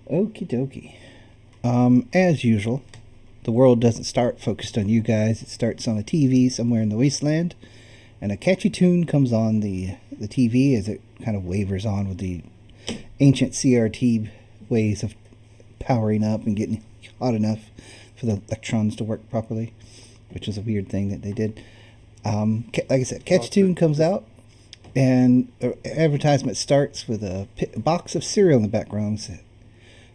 Okie dokie. As usual, the world doesn't start focused on you guys. It starts on a TV somewhere in the wasteland, and a catchy tune comes on the TV as it kind of wavers on with the ancient CRT ways of powering up and getting hot enough for the electrons to work properly, which is a weird thing that they did. Like I said, catchy tune comes out, and the advertisement starts with a box of cereal in the background.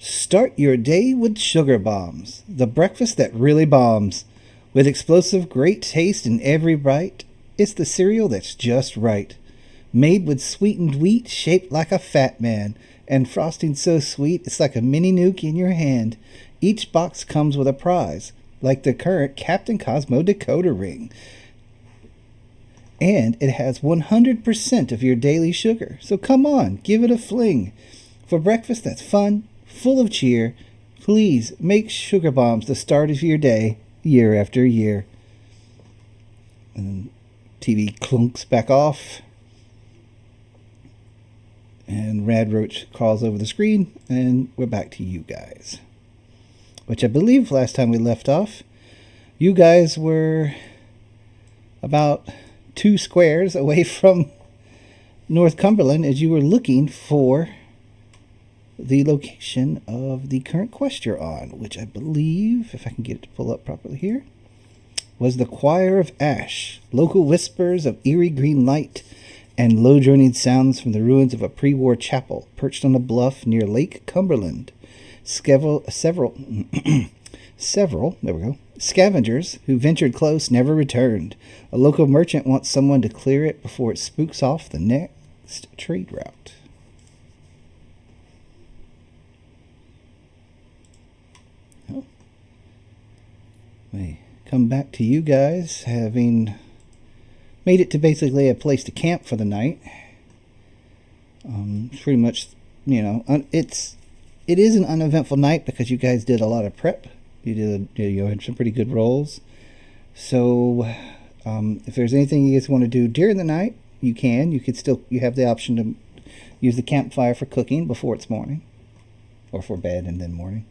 Start your day with sugar bombs, the breakfast that really bombs. With explosive great taste in every bite, it's the cereal that's just right. Made with sweetened wheat shaped like a fat man, and frosting so sweet it's like a mini nuke in your hand. Each box comes with a prize, like the current Captain Cosmo decoder ring. And it has 100% of your daily sugar, so come on, give it a fling. For breakfast that's fun, full of cheer, please make sugar bombs the start of your day, year after year. And TV clunks back off. And Rad Roach crawls over the screen, and we're back to you guys. Which I believe last time we left off, you guys were about 2 squares away from North Cumberland as you were looking for the location of the current quest you're on, which I believe, if I can get it to pull up properly here, was the Choir of Ash, local whispers of eerie green light and low droning sounds from the ruins of a pre-war chapel perched on a bluff near Lake Cumberland. Several scavengers who ventured close never returned. A local merchant wants someone to clear it before it spooks off the next trade route. We come back to you guys having made it to basically a place to camp for the night. Pretty much, it is an uneventful night because you guys did a lot of prep. You had some pretty good rolls. So, if there's anything you guys want to do during the night, you can. You have the option to use the campfire for cooking before it's morning, or for bed and then morning.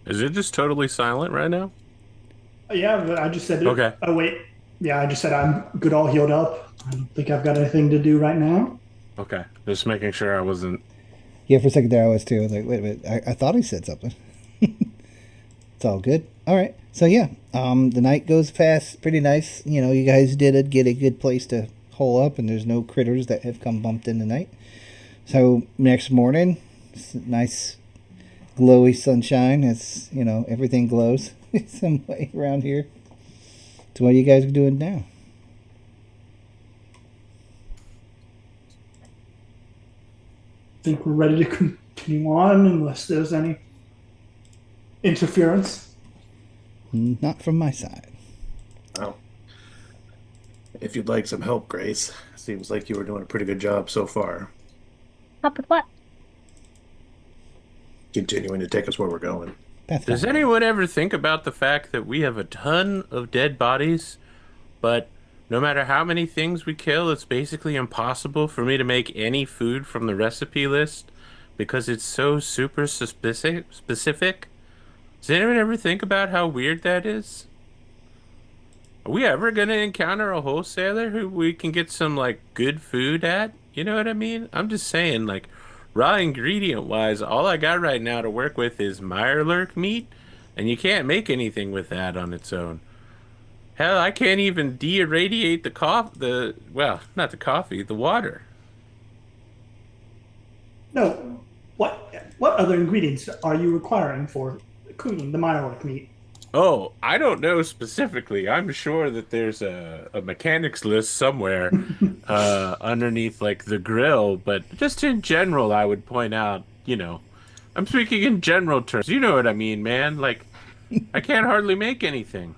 Is it just totally silent right now? Yeah, but I just said it. Okay. Oh, wait. Yeah, I just said I'm good, all healed up. I don't think I've got anything to do right now. Okay. Just making sure I wasn't... Yeah, for a second there I was too. I was like, wait a minute. I thought he said something. It's all good. All right. So, yeah, the night goes past pretty nice. You guys did get a good place to hole up, and there's no critters that have come bumped in the night. So, next morning, it's nice glowy sunshine. It's, everything glows some way around here. So what are you guys doing now? I think we're ready to continue on unless there's any interference. Not from my side. Well, if you'd like some help, Grace, seems like you were doing a pretty good job so far. Help with what? Continuing to take us where we're going. Does anyone ever think about the fact that we have a ton of dead bodies, but no matter how many things we kill, it's basically impossible for me to make any food from the recipe list because it's so super specific? Does anyone ever think about how weird that is? Are we ever going to encounter a wholesaler who we can get some, good food at? You know what I mean? I'm just saying, raw ingredient-wise, all I got right now to work with is Mirelurk meat, and you can't make anything with that on its own. Hell, I can't even de-irradiate the water. No, what other ingredients are you requiring for cooking the Mirelurk meat? Oh, I don't know specifically. I'm sure that there's a mechanics list somewhere underneath, the grill, but just in general, I would point out, I'm speaking in general terms. You know what I mean, man? I can't hardly make anything.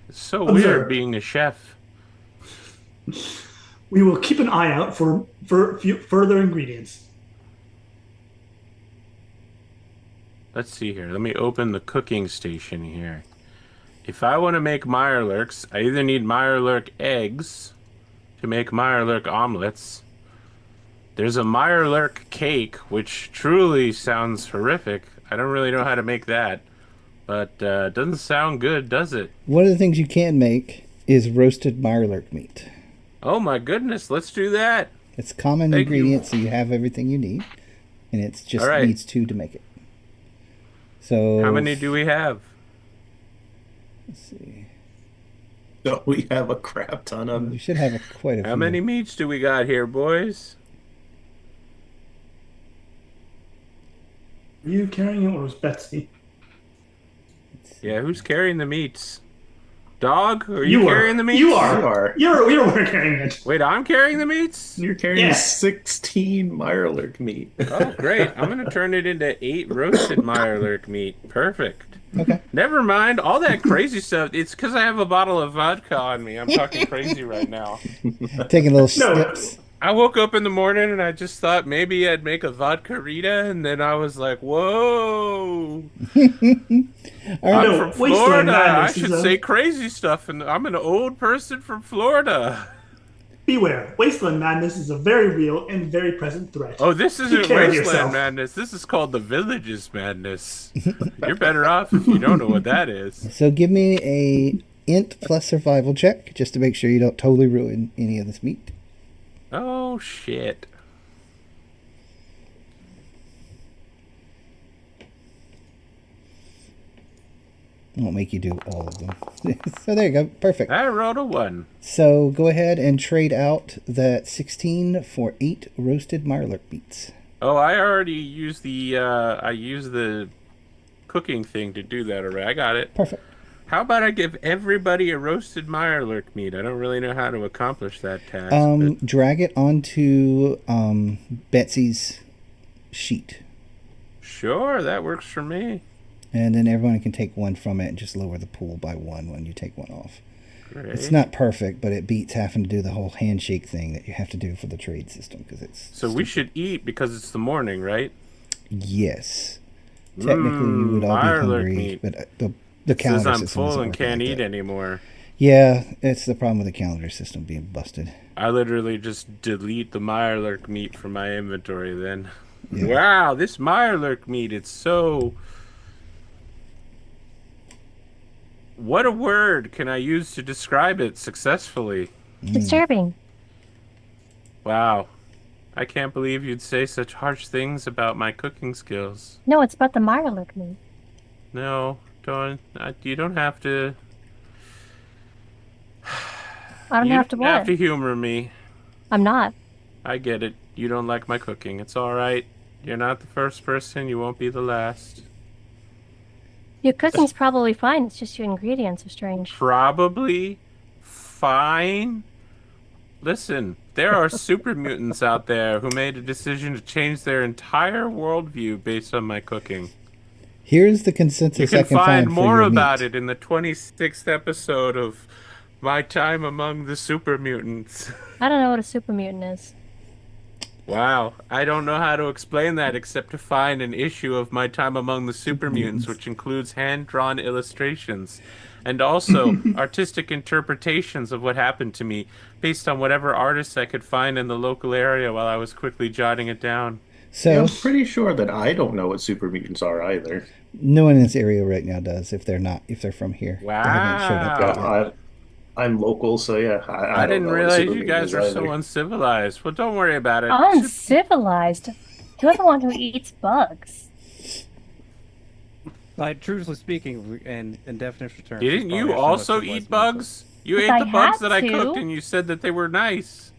It's so weird being a chef. We will keep an eye out for further ingredients. Let's see here. Let me open the cooking station here. If I want to make Mirelurks, I either need Mirelurk eggs to make Mirelurk omelets. There's a Mirelurk cake, which truly sounds horrific. I don't really know how to make that, but it doesn't sound good, does it? One of the things you can make is roasted Mirelurk meat. Oh my goodness, let's do that. It's a common Thank you. ingredient, so you have everything you need, and it just All right. needs two to make it. So How many do we have? Let's see. So we have a crap ton of We it. should have quite a How few. many meats do we got here, boys? Were you carrying it, or was Betsy? Yeah, who's carrying the meats? Dog, are You you are. carrying the meats? You are. You are. You're carrying it. Wait, I'm carrying the meats? You're carrying Yeah. 16 Mirelurk meat. Oh, great. I'm going to turn it into 8 roasted Mirelurk meat. Perfect. Okay. Never mind. All that crazy stuff. It's because I have a bottle of vodka on me. I'm talking crazy right now. Taking little No. snips. I woke up in the morning and I just thought maybe I'd make a vodka Rita, and then I was like, whoa. All right. I'm No, from Wasteland Florida. I Madness should is say crazy stuff, and I'm an old person from Florida. Beware. Wasteland Madness is a very real and very present threat. Oh, this isn't Take care of Wasteland yourself. Madness. This is called the Villages Madness. You're better off if you don't know what that is. So give me a int plus survival check, just to make sure you don't totally ruin any of this meat. Oh, shit. I won't make you do all of them. So there you go. Perfect. I rolled a 1. So go ahead and trade out that 16 for 8 roasted Mirelurk meats. Oh, I already used the cooking thing to do that already. I got it. Perfect. How about I give everybody a roasted Mirelurk meat? I don't really know how to accomplish that task. but- Drag it onto Betsy's sheet. Sure, that works for me. And then everyone can take one from it and just lower the pool by 1 when you take one off. Great. It's not perfect, but it beats having to do the whole handshake thing that you have to do for the trade system because it's. So we should eat because it's the morning, right? Yes. Technically, we would all be Mirelurk hungry, meat. but the Says calendar I'm system full doesn't and work can't like eat that. anymore. Yeah, it's the problem with the calendar system being busted. I literally just delete the Mirelurk meat from my inventory then. Yeah. Wow, this Mirelurk meat, it's so... What a word can I use to describe it successfully? Disturbing. Wow. I can't believe you'd say such harsh things about my cooking skills. No, it's about the Mirelurk meat. No, don't. You don't have to... I don't you have to don't have what? to humor me. I'm not. I get it. You don't like my cooking. It's all right. You're not the first person. You won't be the last. Your cooking's probably fine. It's just your ingredients are strange. Probably fine. Listen, there are super mutants out there who made a decision to change their entire worldview based on my cooking. Here's the You consensus can I can find find for more your about meat. it in the 26th episode of My Time Among the Super Mutants. I don't know what a super mutant is. Wow, I don't know how to explain that except to find an issue of My Time Among the Super Mutants, which includes hand-drawn illustrations and also artistic interpretations of what happened to me based on whatever artists I could find in the local area while I was quickly jotting it down. So I'm pretty sure that I don't know what super mutants are either. no one in this area right now does if they're from here. They haven't showed up yet. Wow. I'm local, so yeah. I I don't didn't know what a realize super you mutant guys is are so either. uncivilized. Well, don't worry about it. Uncivilized. You're the one who eats bugs. Like, truthfully speaking, in definite terms. Didn't you also eat bugs? You If ate I the bugs had that I to. cooked and you said that they were nice.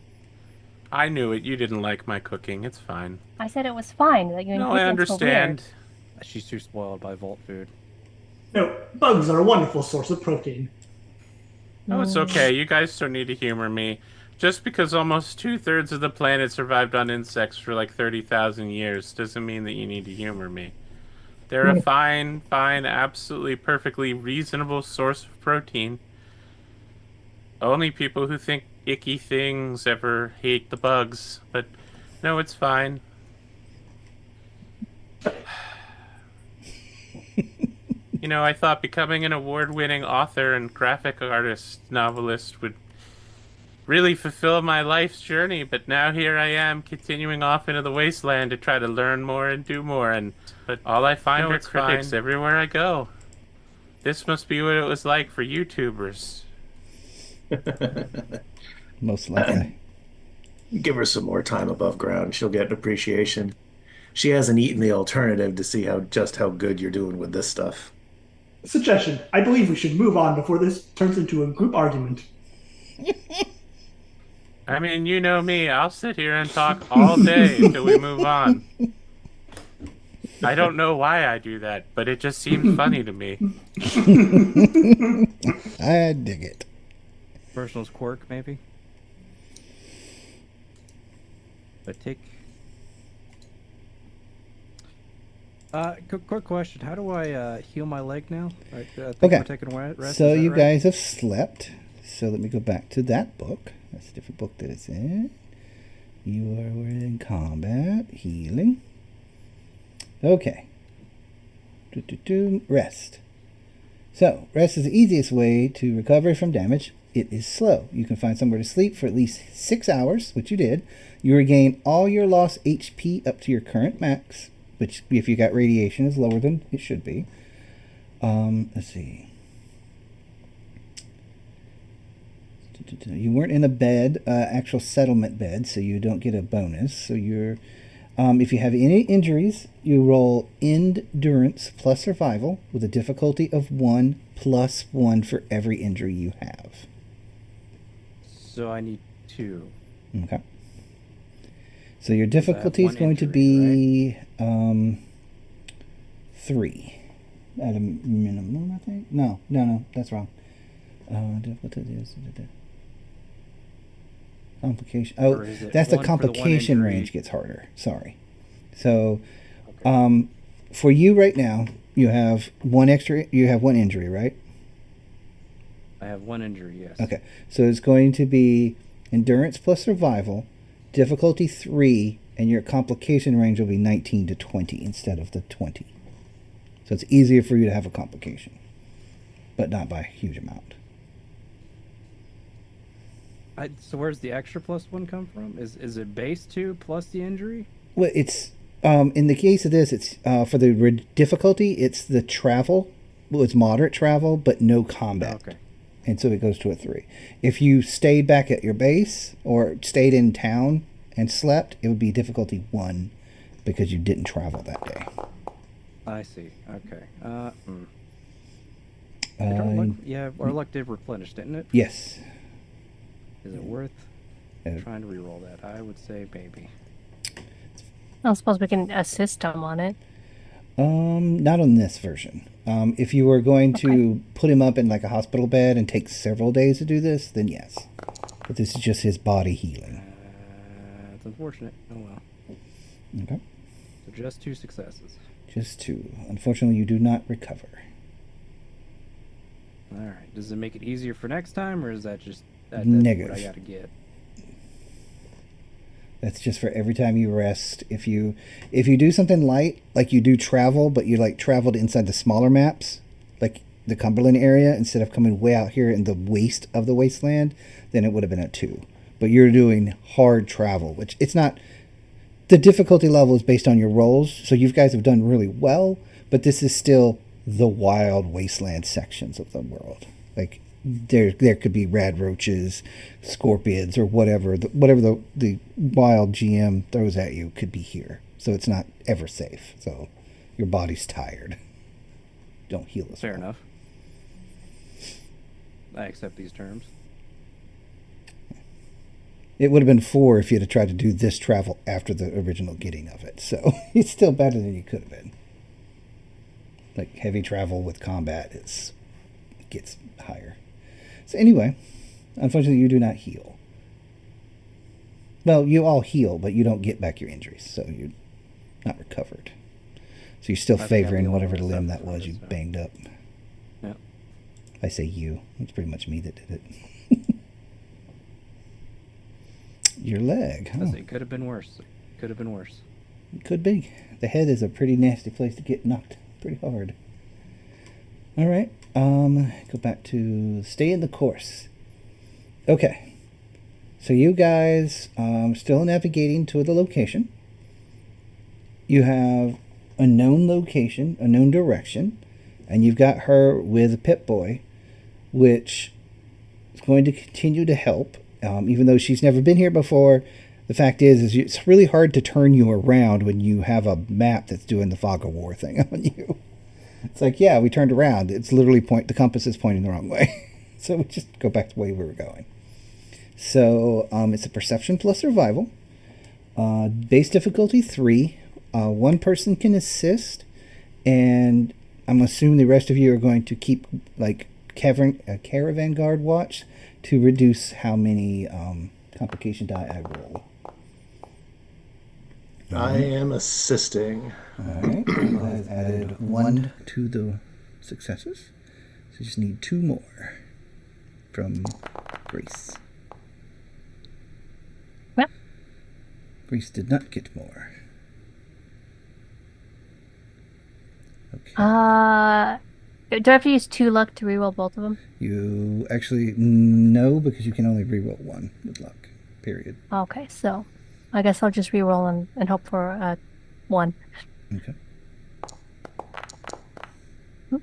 I knew it. You didn't like my cooking. It's fine. I said it was fine. That your No, I ingredients were understand. weird. She's too spoiled by Vault food. No, bugs are a wonderful source of protein. No, it's okay. You guys don't need to humor me. Just because almost 2/3 of the planet survived on insects for like 30,000 years doesn't mean that you need to humor me. They're a fine, absolutely perfectly reasonable source of protein. Only people who think icky things ever hate the bugs. But no, it's fine. I thought becoming an award-winning author and graphic artist novelist would really fulfill my life's journey, but now here I am continuing off into the wasteland to try to learn more and do more, but all I find are critics everywhere I go. This must be what it was like for YouTubers. Most likely. Give her some more time above ground. She'll get appreciation. She hasn't eaten the alternative to see how good you're doing with this stuff. Suggestion. I believe we should move on before this turns into a group argument. I mean, you know me. I'll sit here and talk all day until we move on. I don't know why I do that, but it just seems funny to me. I dig it. Personal quirk, maybe. But take. Quick question. How do I heal my leg now? I think Okay. we're taking a rest. So is that you right? guys have slept. So let me go back to that book. That's a different book that it's in. You are in combat. Healing. Okay. Rest. So, rest is the easiest way to recover from damage. It is slow. You can find somewhere to sleep for at least 6 hours, which you did. You regain all your lost HP up to your current max, which, if you got radiation, is lower than it should be. Let's see. You weren't in a bed, actual settlement bed, so you don't get a bonus. So you're, if you have any injuries, you roll endurance plus survival with a difficulty of 1 plus 1 for every injury you have. So I need 2. Okay. So your difficulty is one going to injury, be 3 at a minimum, I think. No, that's wrong. Difficulty is complication. Oh, Or is it that's the one for the one complication injury? range gets harder. Sorry. So, Okay. for you right now, you have one extra. You have one injury, right? I have 1 injury, yes. Okay. So it's going to be endurance plus survival, difficulty 3, and your complication range will be 19 to 20 instead of the 20. So it's easier for you to have a complication, but not by a huge amount. So where's the extra plus 1 come from? Is it base 2 plus the injury? Well, it's in the case of this, it's for the difficulty. It's the travel. Well, it's moderate travel, but no combat. Okay. And so it goes to a 3. If you stayed back at your base or stayed in town and slept, it would be difficulty 1 because you didn't travel that day. I see. Okay. Did our luck, our luck did replenish, didn't it? Yes. Is it worth trying to reroll that? I would say maybe. I suppose we can assist him on it. Not on this version. If you were going to put him up in like a hospital bed and take several days to do this, then yes. But this is just his body healing. It's unfortunate. Oh well. Okay. So just 2 successes. Just 2. Unfortunately, you do not recover. All right. Does it make it easier for next time, or is that just that's Negative. what I got to get? That's just for every time you rest. If you do something light, like you do travel, but you like traveled inside the smaller maps, like the Cumberland area, instead of coming way out here in the waste of the wasteland, then it would have been a 2. But you're doing hard travel, which it's not. The difficulty level is based on your rolls, so you guys have done really well, but this is still the wild wasteland sections of the world. Like there could be rad roaches, scorpions, or whatever the wild GM throws at you could be here. So it's not ever safe. So your body's tired. Don't heal as Fair well. enough. I accept these terms. It would have been 4 if you'd have tried to do this travel after the original getting of it. So it's still better than you could have been. Like heavy travel with combat gets higher. So anyway, unfortunately you do not heal. Well, you all heal, but you don't get back your injuries, so you're not recovered. So you're still I think I'm favoring the whatever only one limb that's that was up you for this, so. banged up. Yeah. I say you. It's pretty much me that did it. Your leg. Huh? It could have been worse. Could have been worse. It could be. The head is a pretty nasty place to get knocked pretty hard. All right. Go back to stay in the course. Okay. So you guys still navigating to the location. You have a known location, a known direction, and you've got her with a Pip-Boy, which is going to continue to help, even though she's never been here before. The fact is it's really hard to turn you around when you have a map that's doing the fog of war thing on you. It's like, yeah, we turned around. It's literally the compass is pointing the wrong way. So we just go back to the way we were going. So it's a perception plus survival. Base difficulty 3. One person can assist, and I'm assuming the rest of you are going to keep like caravan guard watch to reduce how many complication die I roll. I am assisting. All right. I've added 1 to the successes. So you just need 2 more from Grace. Well. Grace did not get more. Okay. Do I have to use 2 luck to reroll both of them? You actually, no, because you can only reroll 1 with luck. Period. Okay, so I guess I'll just reroll and hope for 1. Okay.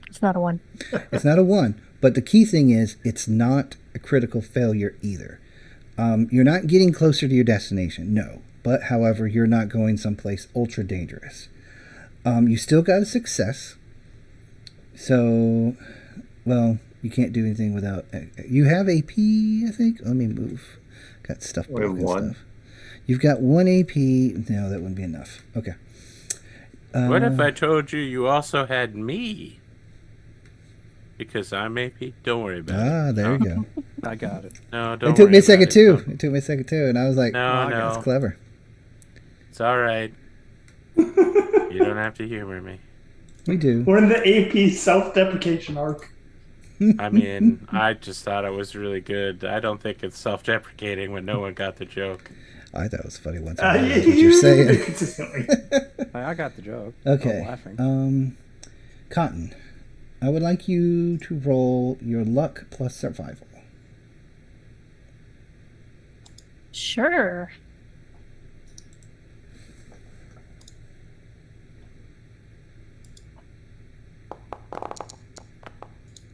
It's not a 1. It's not a 1, but the key thing is it's not a critical failure either. You're not getting closer to your destination, no. But, however, you're not going someplace ultra dangerous. You still got a success. So, well, you can't do anything without... You have AP, I think? Let me move. Got stuff. We have 1. Stuff. You've got 1 AP. No, that wouldn't be enough. Okay. What if I told you also had me? Because I'm AP? Don't worry about it. Ah, there you go. I got it. No, don't It took me a worry second, about too. Don't- It took me a second, too. And I was like, No, no. that's clever. It's all right. You don't have to humor me. We do. We're in the AP self-deprecation arc. I mean, I just thought it was really good. I don't think it's self-deprecating when no one got the joke. I thought it was funny once I realized what you're saying. Consistently. I got the joke. Okay. I'm laughing. Cotton, I would like you to roll your luck plus survival. Sure.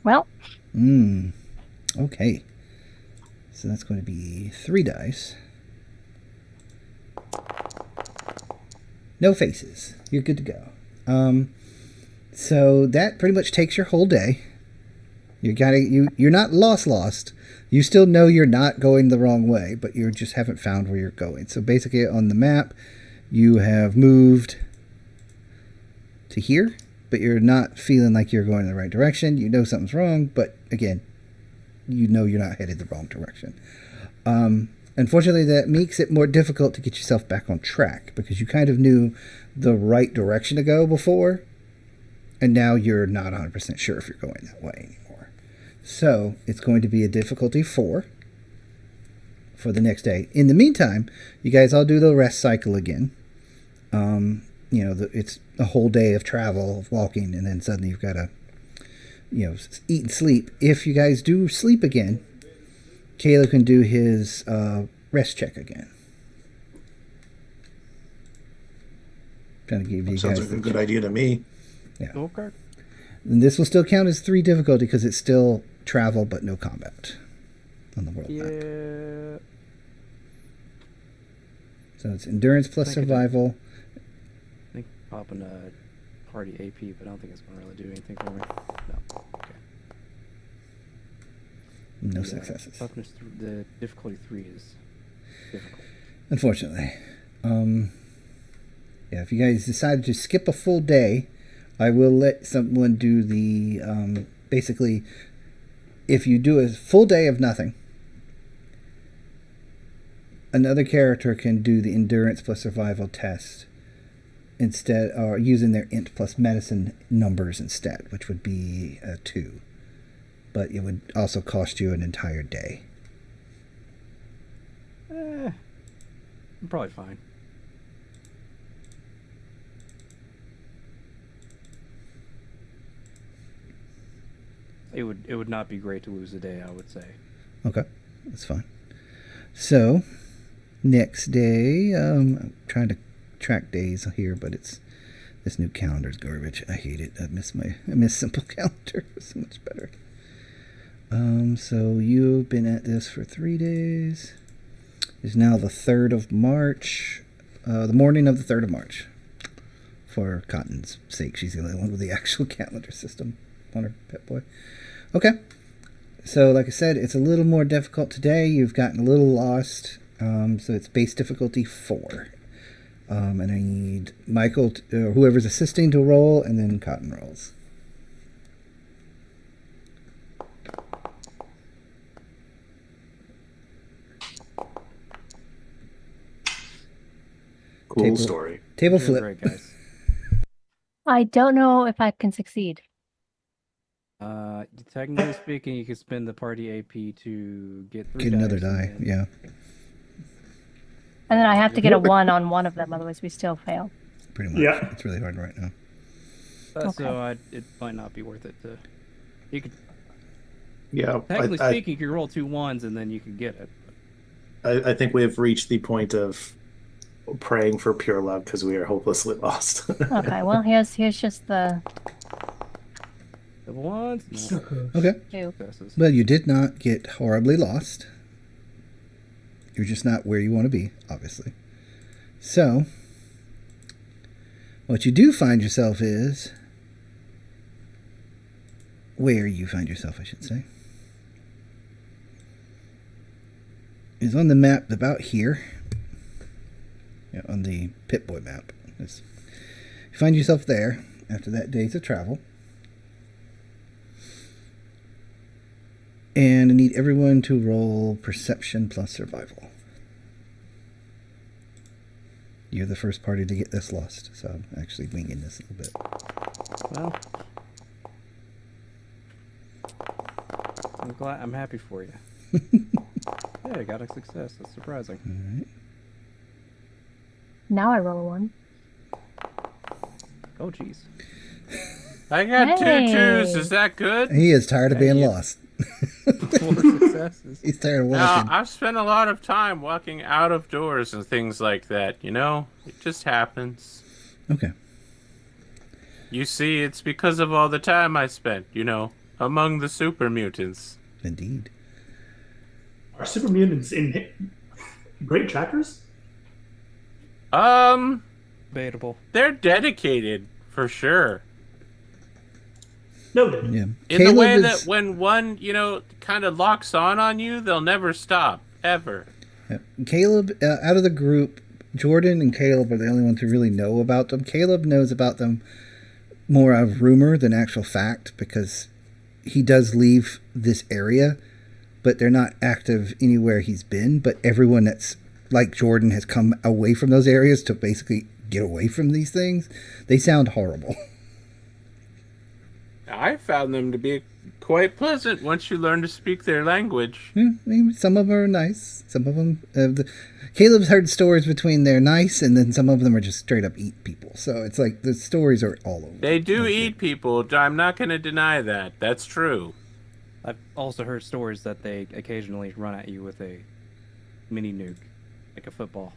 Well, Okay. So that's going to be 3 dice. No faces. You're good to go. So that pretty much takes your whole day. You're not lost. You still know you're not going the wrong way, but you just haven't found where you're going. So basically on the map, you have moved to here, but you're not feeling like you're going in the right direction. You know something's wrong, but again, you know you're not headed the wrong direction. Unfortunately, that makes it more difficult to get yourself back on track because you kind of knew the right direction to go before, and now you're not 100% sure if you're going that way anymore. So it's going to be a difficulty 4 for the next day. In the meantime, you guys all do the rest cycle again. It's a whole day of travel, of walking, and then suddenly you've got to, eat and sleep. If you guys do sleep again, Caleb can do his rest check again. Trying to give you Sounds guys like a good idea to me. Yeah. Okay. And this will still count as 3 difficulty because it's still travel but no combat on the world map. Yeah. So it's endurance plus Think I did. survival. I think popping a party AP, but I don't think it's going to really do anything for me. No. Okay. No The, successes. Toughness the difficulty 3 is difficult. Unfortunately. Yeah, if you guys decide to skip a full day, I will let someone do the, basically, if you do a full day of nothing, another character can do the endurance plus survival test instead, or using their int plus medicine numbers instead, which would be a 2. But it would also cost you an entire day. I'm probably fine. it would not be great to lose a day, I would say. Okay, that's fine. So, next day, I'm trying to track days here, but this new calendar's garbage. I hate it. I miss simple calendar. It's so much better. So you've been at this for 3 days. It's now the 3rd of March. The morning of the 3rd of March. For Cotton's sake, she's the only one with the actual calendar system on her Pet Boy. Okay. So, like I said, it's a little more difficult today. You've gotten a little lost. So it's base difficulty 4. And I need Michael, or whoever's assisting, to roll, and then Cotton rolls. Cool story. Table Doing flip. great, guys. I don't know if I can succeed. Technically speaking, you could spend the party AP to get 3 Get another dice, die. and then- Yeah, And then I have to get a 1 on one of them, otherwise we still fail. pretty much. Yeah. It's really hard right now. So it might not be worth it to. You could Yeah, technically speaking, you could roll 2 1s and then you could get it. I think we have reached the point of praying for pure luck because we are hopelessly lost. Okay, well here's just the Double ones. No. Okay. 2. Successes. Well, you did not get horribly lost. You're just not where you want to be, obviously. So, what you do find yourself is where you find yourself, I should say, is on the map about here. Yeah, on the Pip-Boy map. You find yourself there after that day's of travel. And I need everyone to roll perception plus survival. You're the first party to get this lost, so I'm actually winging this a little bit. Well, I'm happy for you. Yeah, I got a success. That's surprising. All right. Now I roll a 1. Oh, jeez. I got Hey. 2 twos. Is that good? He is tired of being lost. 4 successes. He's tired of Now, walking. I've spent a lot of time walking out of doors and things like that, you know? It just happens. Okay. You see, it's because of all the time I spent, you know, among the super mutants. Indeed. Are super mutants in great trackers? Debatable. They're dedicated, for sure. Noted. Yeah. In the way is- that when one, you know, kind of locks on you, they'll never stop, ever. Yeah. Caleb, out of the group, Jordan and Caleb are the only ones who really know about them. Caleb knows about them more out of rumor than actual fact because he does leave this area, but they're not active anywhere he's been. But everyone that's like Jordan has come away from those areas to basically get away from these things. They sound horrible. I found them to be quite pleasant once you learn to speak their language. Yeah, maybe some of them are nice. Some of them, Caleb's heard stories between they're nice and then some of them are just straight up eat people. So it's like the stories are all over. They do eat people. I'm not going to deny that. That's true. I've also heard stories that they occasionally run at you with a mini nuke, like a football.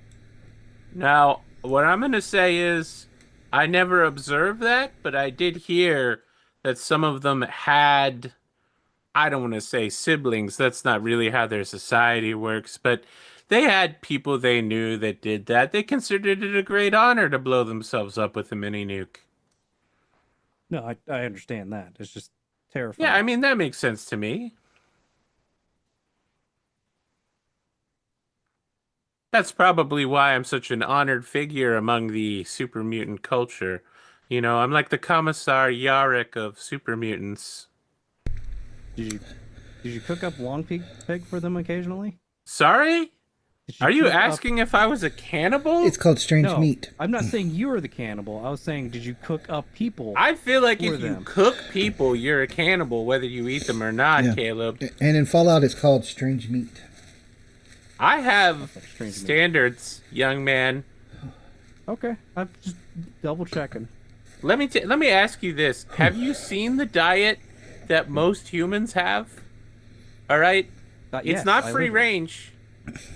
Now, what I'm going to say is I never observed that, but I did hear that some of them had, I don't want to say siblings, that's not really how their society works, but they had people they knew that did that. They considered it a great honor to blow themselves up with a mini nuke. No, I understand that. It's just terrifying. Yeah, I mean, that makes sense to me. That's probably why I'm such an honored figure among the super mutant culture. You know, I'm like the Commissar Yarrick of super mutants. Did you cook up long pig for them occasionally? Sorry? Did Are you cook up- asking if I was a cannibal? It's called strange No, meat. I'm not saying you were the cannibal. I was saying, did you cook up people? I feel like For if you them. cook people, you're a cannibal, whether you eat them or not, Yeah. Caleb. And in Fallout, it's called strange meat. I have Strange meat. standards, young man. Okay, I'm just double checking. Let me ask you this: have you seen the diet that most humans have. All right, Yes, it's not I free live it. range.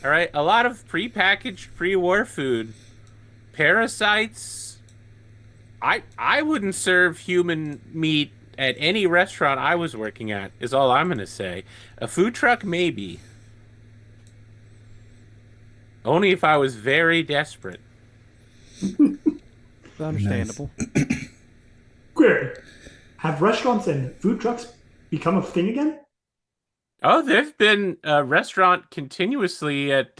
All right, a lot of prepackaged pre-war food, parasites. I wouldn't serve human meat at any restaurant I was working at. Is all I'm gonna say. A food truck, maybe. Only if I was very desperate. Understandable. Query: have restaurants and food trucks become a thing again? Oh, there've been a restaurant continuously at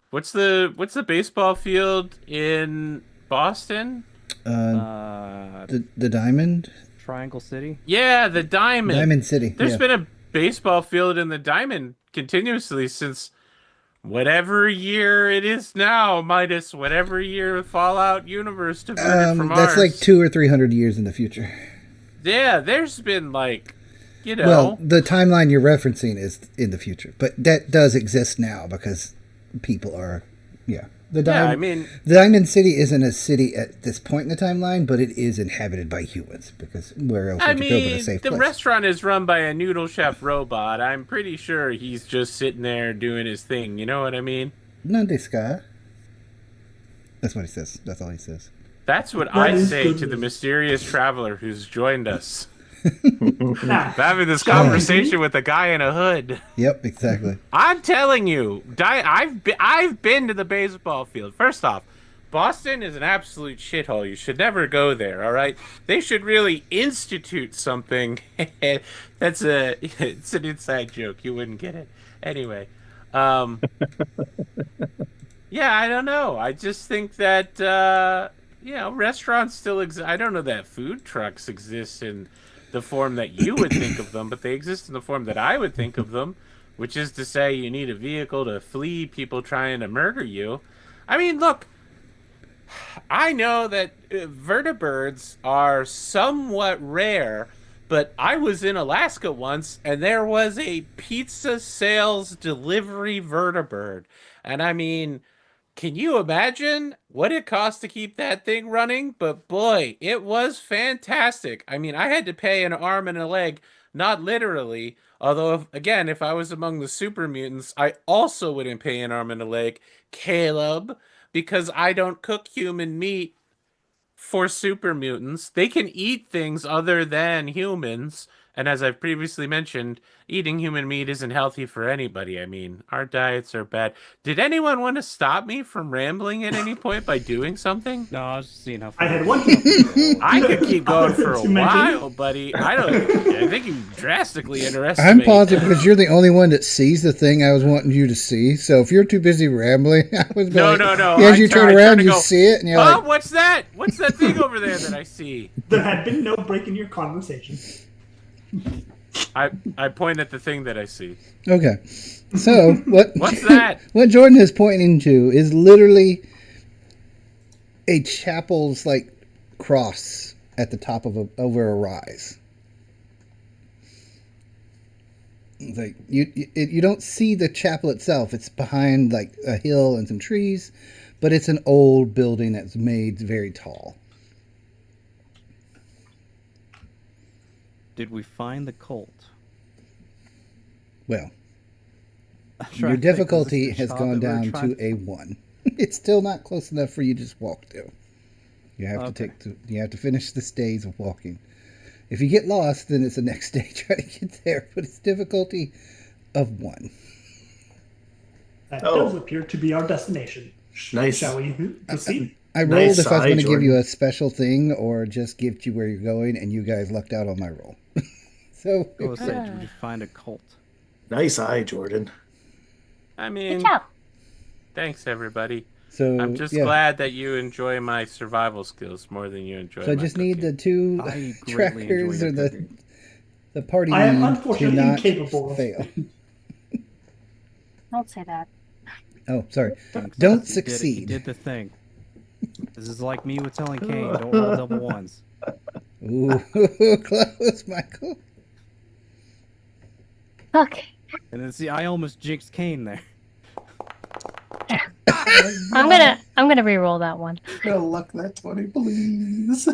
what's the baseball field in Boston? The Diamond? Triangle City. Yeah, the Diamond. Diamond City, There's yeah. been a baseball field in the Diamond continuously since whatever year it is now, minus whatever year Fallout universe diverted from That's ours. like 200 or 300 years in the future. Yeah, there's been like, you know. Well, the timeline you're referencing is in the future, but that does exist now because people are, yeah. The Diamond City isn't a city at this point in the timeline, but it is inhabited by humans because where else would you go but a safe the place? restaurant is run by a noodle chef robot. I'm pretty sure he's just sitting there doing his thing. You know what I mean? Nandeska. That's what he says. That's all he says. That's what That I is say good to the news. mysterious traveler who's joined us. Now, I'm having this Scott, conversation with a guy in a hood. Yep, exactly. I'm telling you, I've been to the baseball field. First off, Boston is an absolute shithole. You should never go there. All right, they should really institute something. It's an inside joke. You wouldn't get it anyway. Yeah, I don't know. I just think that restaurants still exist. I don't know that food trucks exist in the form that you would think of them, but they exist in the form that I would think of them, which is to say you need a vehicle to flee people trying to murder you. I mean, look, I know that vertebrates are somewhat rare, but I was in Alaska once and there was a pizza sales delivery vertebrate. And I mean, can you imagine what it cost to keep that thing running? But boy, it was fantastic. I mean, I had to pay an arm and a leg, not literally. Although, if I was among the super mutants, I also wouldn't pay an arm and a leg, Caleb, because I don't cook human meat for super mutants. They can eat things other than humans. And as I've previously mentioned, eating human meat isn't healthy for anybody. I mean, our diets are bad. Did anyone want to stop me from rambling at any point by doing something? No, I was just seeing how I far. had one. I could keep going for a To mention- while, buddy. I think you drastically underestimate. I'm positive because you're the only one that sees the thing I was wanting you to see. So if you're too busy rambling, I was No. As you turn around, you see it, and you're Oh, like, what's that? What's that thing over there that I see? There had been no break in your conversation. I point at the thing that I see. okay. So What's that? What Jordan is pointing to is literally a chapel's like cross at the top of over a rise. It's like you don't see the chapel itself. It's behind like a hill and some trees, but it's an old building that's made very tall. Did we find the cult? Well, I'm trying your to think, was difficulty this the has shop gone that we were down trying to a 1. It's still not close enough for you to just walk to. You have Okay. you have to finish the stage of walking. If you get lost, then it's the next day try to get there. But it's difficulty of 1. That Oh. does appear to be our destination. Nice. Shall we proceed? I rolled Nice if I was eye, going to give Jordan. you a special thing or just get you where you're going, and you guys lucked out on my roll. So I was saying, did we find a cult? Nice eye, Jordan. I Good mean, job. thanks everybody. so I'm just yeah. glad that you enjoy my survival skills more than you enjoy. So I my just need the cooking. 2 I greatly trackers enjoy or your the cooking. the party I am need to unfortunately not incapable of. fail. Don't say that. Oh, sorry. Thanks. Don't You did it. You succeed. did the thing. This is like me with telling Kane, don't roll double ones. Ooh, close, Michael. Okay. And then see, I almost jinxed Kane there. I'm gonna re-roll that one. No luck that 20, please.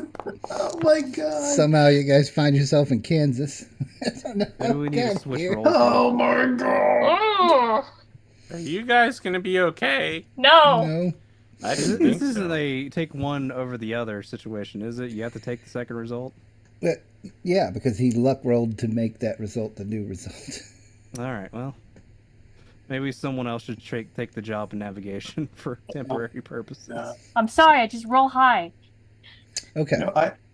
Oh my god. Somehow you guys find yourself in Kansas. I don't know What how do we it need to got switch here. roles? Oh my god. Oh Are you guys gonna be okay? no! No. I This didn't think isn't so. a take one over the other situation, is it? You have to take the second result. But, yeah, because he luck rolled to make that result the new result. All right. Well, maybe someone else should take the job in navigation for temporary purposes. No. I'm sorry, I just roll high. Okay.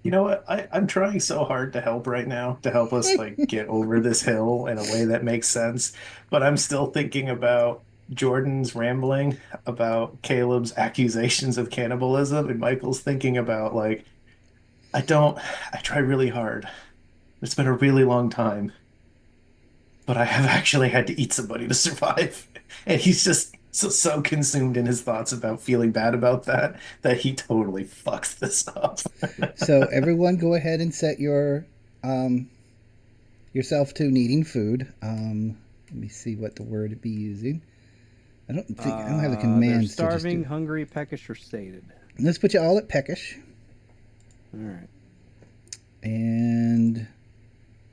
You know what? I'm trying so hard to help right now, to help us like get over this hill in a way that makes sense. But I'm still thinking about Jordan's rambling about Caleb's accusations of cannibalism, and Michael's thinking about like, I try really hard. It's been a really long time, but I have actually had to eat somebody to survive. And he's just so consumed in his thoughts about feeling bad about that he totally fucks this up. So everyone go ahead and set um, yourself to needing food. Let me see what the word to be using. I don't have the They're commands to just starving, do. hungry, peckish, or sated. Let's put you all at peckish All right. and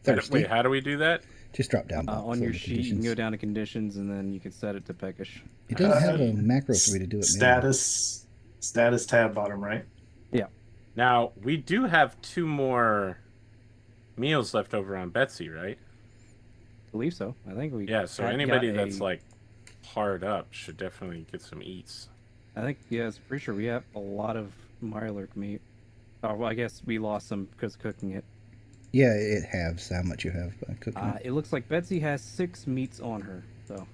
thirsty. Wait, how do we do that? Just drop down On for your the sheet, you can conditions. go down to conditions, and then you can set it to peckish. It doesn't have a Uh, macro for me to do it. manually. Status tab bottom right. Yeah. Now, we do have 2 more meals left over on Betsy, right? I believe so. I think we. Yeah, so got anybody a- that's like hard up should definitely get some eats. I think it's pretty sure we have a lot of Mirelurk meat. Oh, well, I guess we lost some because of cooking it. Yeah, it halves how much you have by cooking it. It looks like Betsy has 6 meats on her. So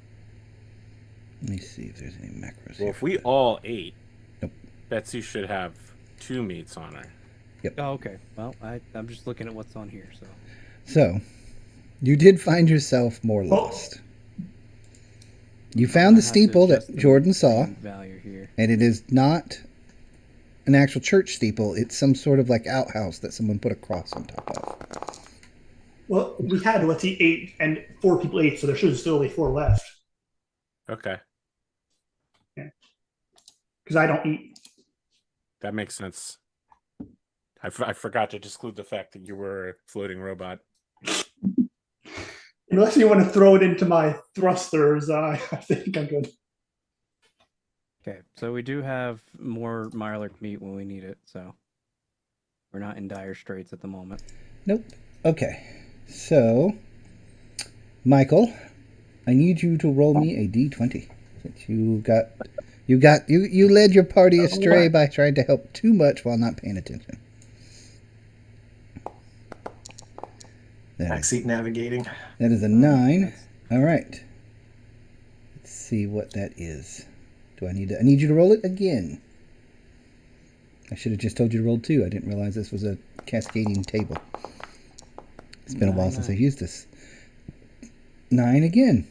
Let me see if there's any macros Well, here. if we all ate, Nope. Betsy should have 2 meats on her. oh, okay. Well, I'm just looking at what's on here. So So, you did find yourself more lost. You found the I have to steeple adjust that the Jordan saw, value here. and it is not an actual church steeple. It's some sort of like outhouse that someone put a cross on top of. Well, we had, let's see, 8 and 4 people ate, so there should still be 4 left. Okay, Because I don't eat. that makes sense. I forgot to exclude the fact that you were a floating robot. Unless you want to throw it into my thrusters, I think I'm good. Okay, so we do have more Mirelurk meat when we need it. So we're not in dire straits at the moment. Nope. Okay. So, Michael, I need you to roll me a d20. Since you led your party astray by trying to help too much while not paying attention. Backseat navigating. That is a 9. All right. Let's see what that is. I need you to roll it again. I should have just told you to roll 2. I didn't realize this was a cascading table. It's been a while since I've used this. 9 again.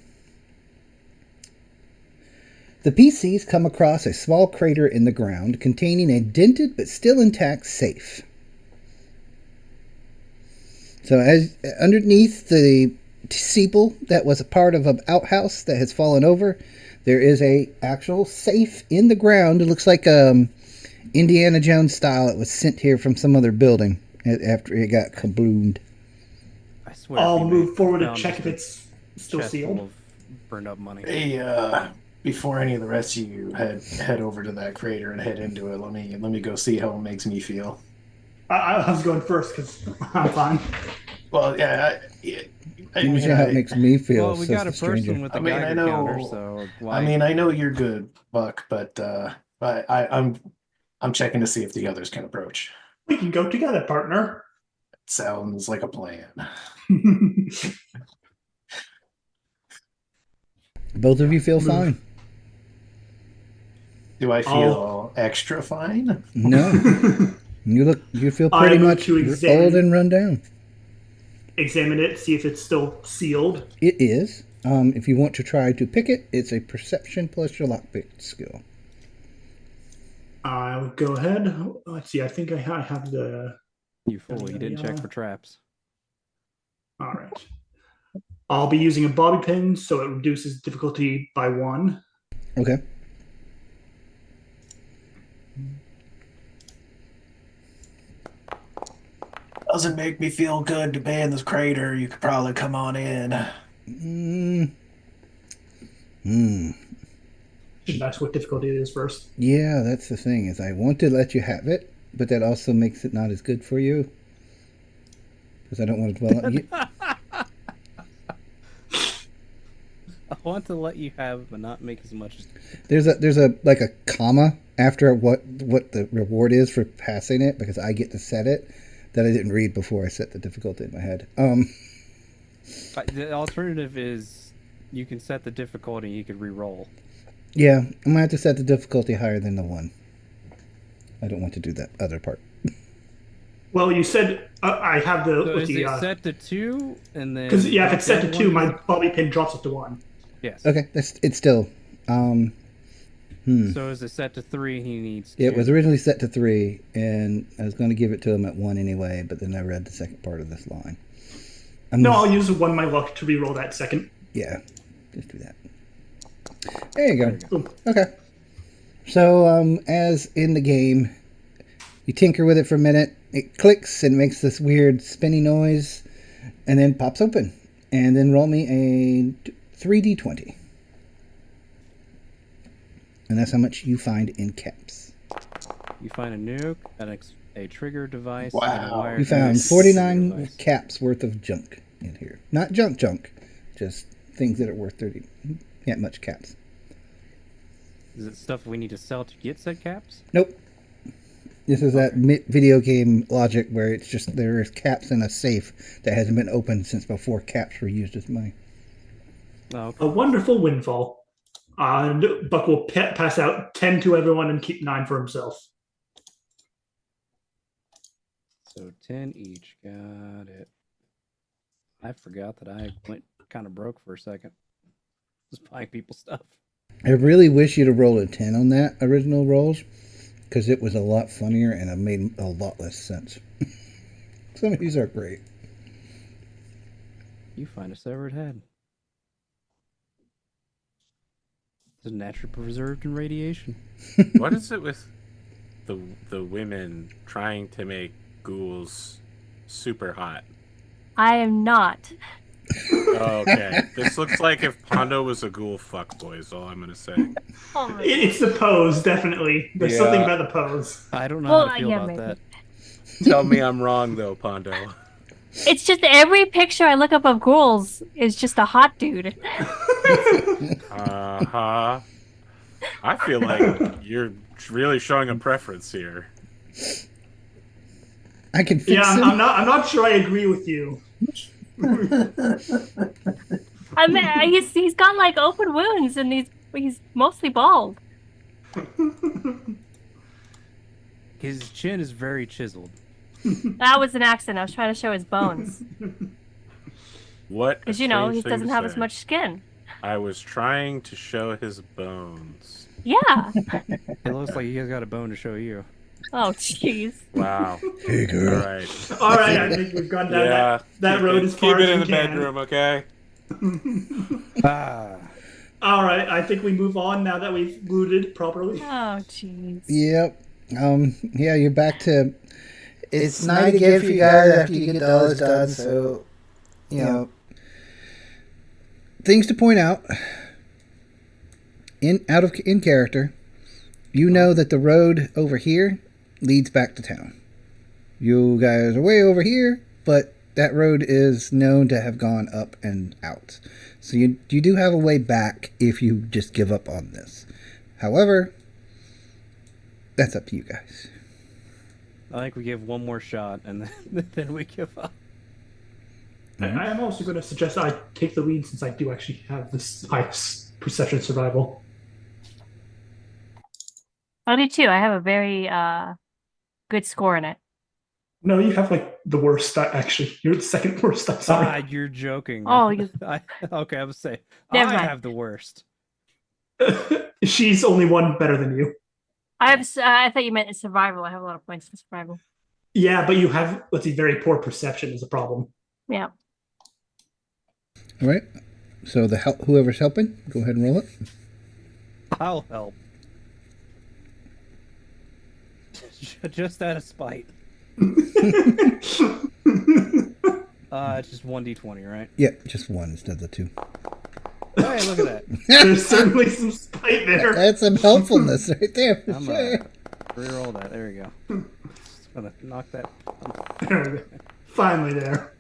The PCs come across a small crater in the ground containing a dented but still intact safe. So as underneath the steeple that was a part of an outhouse that has fallen over, there is a actual safe in the ground. It looks like Indiana Jones style. It was sent here from some other building after it got kabloomed. I swear. I'll if we move forward to found check just if a it's still chest full sealed. of burned up money. Hey, before any of the rest of you head over to that crater and head into it, let me go see how it makes me feel. I was going first because I'm fine. Well, yeah. Give me how it makes me feel. Well, we says got a the stranger. person with the I mean, I Geiger know- counter, so why? I mean, I know you're good, Buck, but I'm checking to see if the others can approach. We can go together, partner. Sounds like a plan. Both of you feel fine. Do I feel extra fine? No, you feel I pretty move much to examine- old and run down. Examine it, see if it's still sealed. It is. If you want to try to pick it, it's a perception plus your lockpick skill. I would go ahead. Let's see. I think I have the. You fool! You didn't check Yeah. for traps. All right. I'll be using a bobby pin, so it reduces difficulty by 1. Okay. doesn't make me feel good to be in this crater. You could probably come on in. Should ask what difficulty it is first. Yeah, that's the thing, is I want to let you have it, but that also makes it not as good for you. Because I don't want to dwell on you. I want to let you have, but not make as much. There's a like a comma after what the reward is for passing it, because I get to set it, that I didn't read before I set the difficulty in my head. The alternative is you can set the difficulty. You could re-roll. Yeah, I'm gonna have to set the difficulty higher than the 1. I don't want to do that other part. Well, you said I have the. So with is the, it set to 2 and then? Because if it's set to 2, my one- bobby pin drops it to 1. Yes. Okay, it's still. So is it set to 3? He needs. 2. It was originally set to 3, and I was going to give it to him at 1 anyway, but then I read the second part of this line. No, I'll use 1 my luck to re-roll that second. Yeah, just do that. There you go. Boom. Okay. So, as in the game, you tinker with it for a minute, it clicks and makes this weird spinny noise, and then pops open. And then roll me a 3d20. And that's how much you find in caps. You find a nuke, a trigger device. Wow. And a wired You found device. 49 Device. caps worth of junk in here. Not junk, just things that are worth 30. Yeah, much caps. Is it stuff we need to sell to get said caps? Nope. This is that video game logic where it's just there is caps in a safe that hasn't been opened since before caps were used as money. Oh, okay. A wonderful windfall. And Buck will pass out 10 to everyone and keep 9 for himself. So 10 each. Got it. I forgot that I went kind of broke for a second. Just buying people stuff. I really wish you'd have rolled a 10 on that original rolls, because it was a lot funnier and it made a lot less sense. Some of these are great. You find a severed head. It's naturally preserved in radiation. What is it with the women trying to make ghouls super hot? I am not. Okay, this looks like if Pondo was a ghoul fuckboy is all I'm gonna say. Oh my It's the pose, definitely. There's Yeah. something about the pose. I don't know Well, how to feel yeah, about maybe. that. Tell me I'm wrong though, Pondo. It's just every picture I look up of ghouls is just a hot dude. Uh-huh. I feel like you're really showing a preference here. I can fix Yeah, I'm him. not sure I agree with you. I mean, he's got like open wounds and he's mostly bald. His chin is very chiseled. That was an accident. I was trying to show his bones What? a because you know he strange thing doesn't to have as say. much skin. I was trying to show his bones. Yeah. It looks like he has got a bone to show you. Oh jeez. Wow. Hey, All girl. right. All right, I think we've gone down Yeah. that keep road it, as far keep as it in we the can. bedroom, okay? Ah. All right, I think we move on now that we've looted properly. Oh jeez. Yep. Yeah, you're back to. It's night again for you guys after you get all this done, so. You know. Things to point out. In character, you know that the road over here leads back to town. You guys are way over here, but that road is known to have gone up and out. So you do have a way back if you just give up on this. However, that's up to you guys. I think we give one more shot and then we give up. I am also going to suggest I take the lead since I do actually have this highest perception survival. I do too. I have a very good score in it. No, you have like the worst. Actually, you're the second worst. I'm Ah, sorry. you're joking. Oh, you- Okay, I was saying. Never I mind. have the worst. She's only one better than you. I thought you meant in survival. I have a lot of points in survival. Yeah, but you have, let's see, very poor perception is a problem. Yeah. All right. So whoever's helping, go ahead and roll it. I'll help. Just out of spite. It's just 1d20, right? Yep, just one instead of the two. Hey, look at that. There's certainly some spite there. That's some helpfulness right there for I'm sure. reroll that. There you go. Just gonna knock that. There we go. Finally there.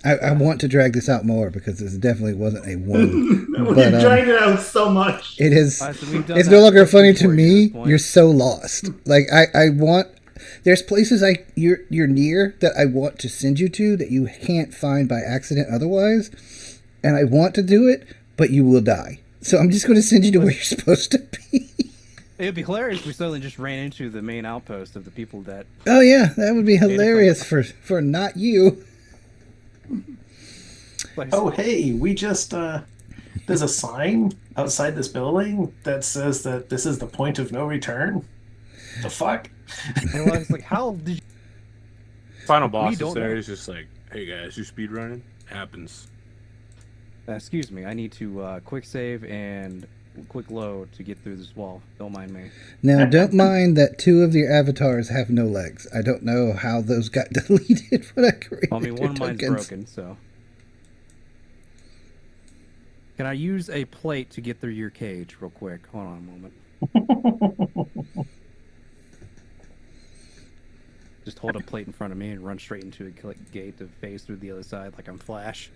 I want to drag this out more because this definitely wasn't a one. You're But dragging it out so much. it is. Alright, so we've done It's that no longer twice funny to before you at me. this point. You're so lost. Like I want. There's places you're near that I want to send you to that you can't find by accident otherwise, and I want to do it, but you will die. So I'm just going to send you to where you're supposed to be. It'd be hilarious if we suddenly just ran into the main outpost of the people that. Oh yeah, that would be hilarious for not you. Like, Oh, hey, we just, there's a sign outside this building that says that this is the point of no return. The fuck? and I was like, how did you? Final boss don't is there. know. He's just like, hey guys, you speed running? Happens. Excuse me, I need to quick save and quick load to get through this wall. Don't mind me. Now, don't mind that two of your avatars have no legs. I don't know how those got deleted when I created I mean, one of their mine's tokens. broken, so. Can I use a plate to get through your cage real quick? Hold on a moment. Just hold a plate in front of me and run straight into a gate to phase through the other side like I'm Flash.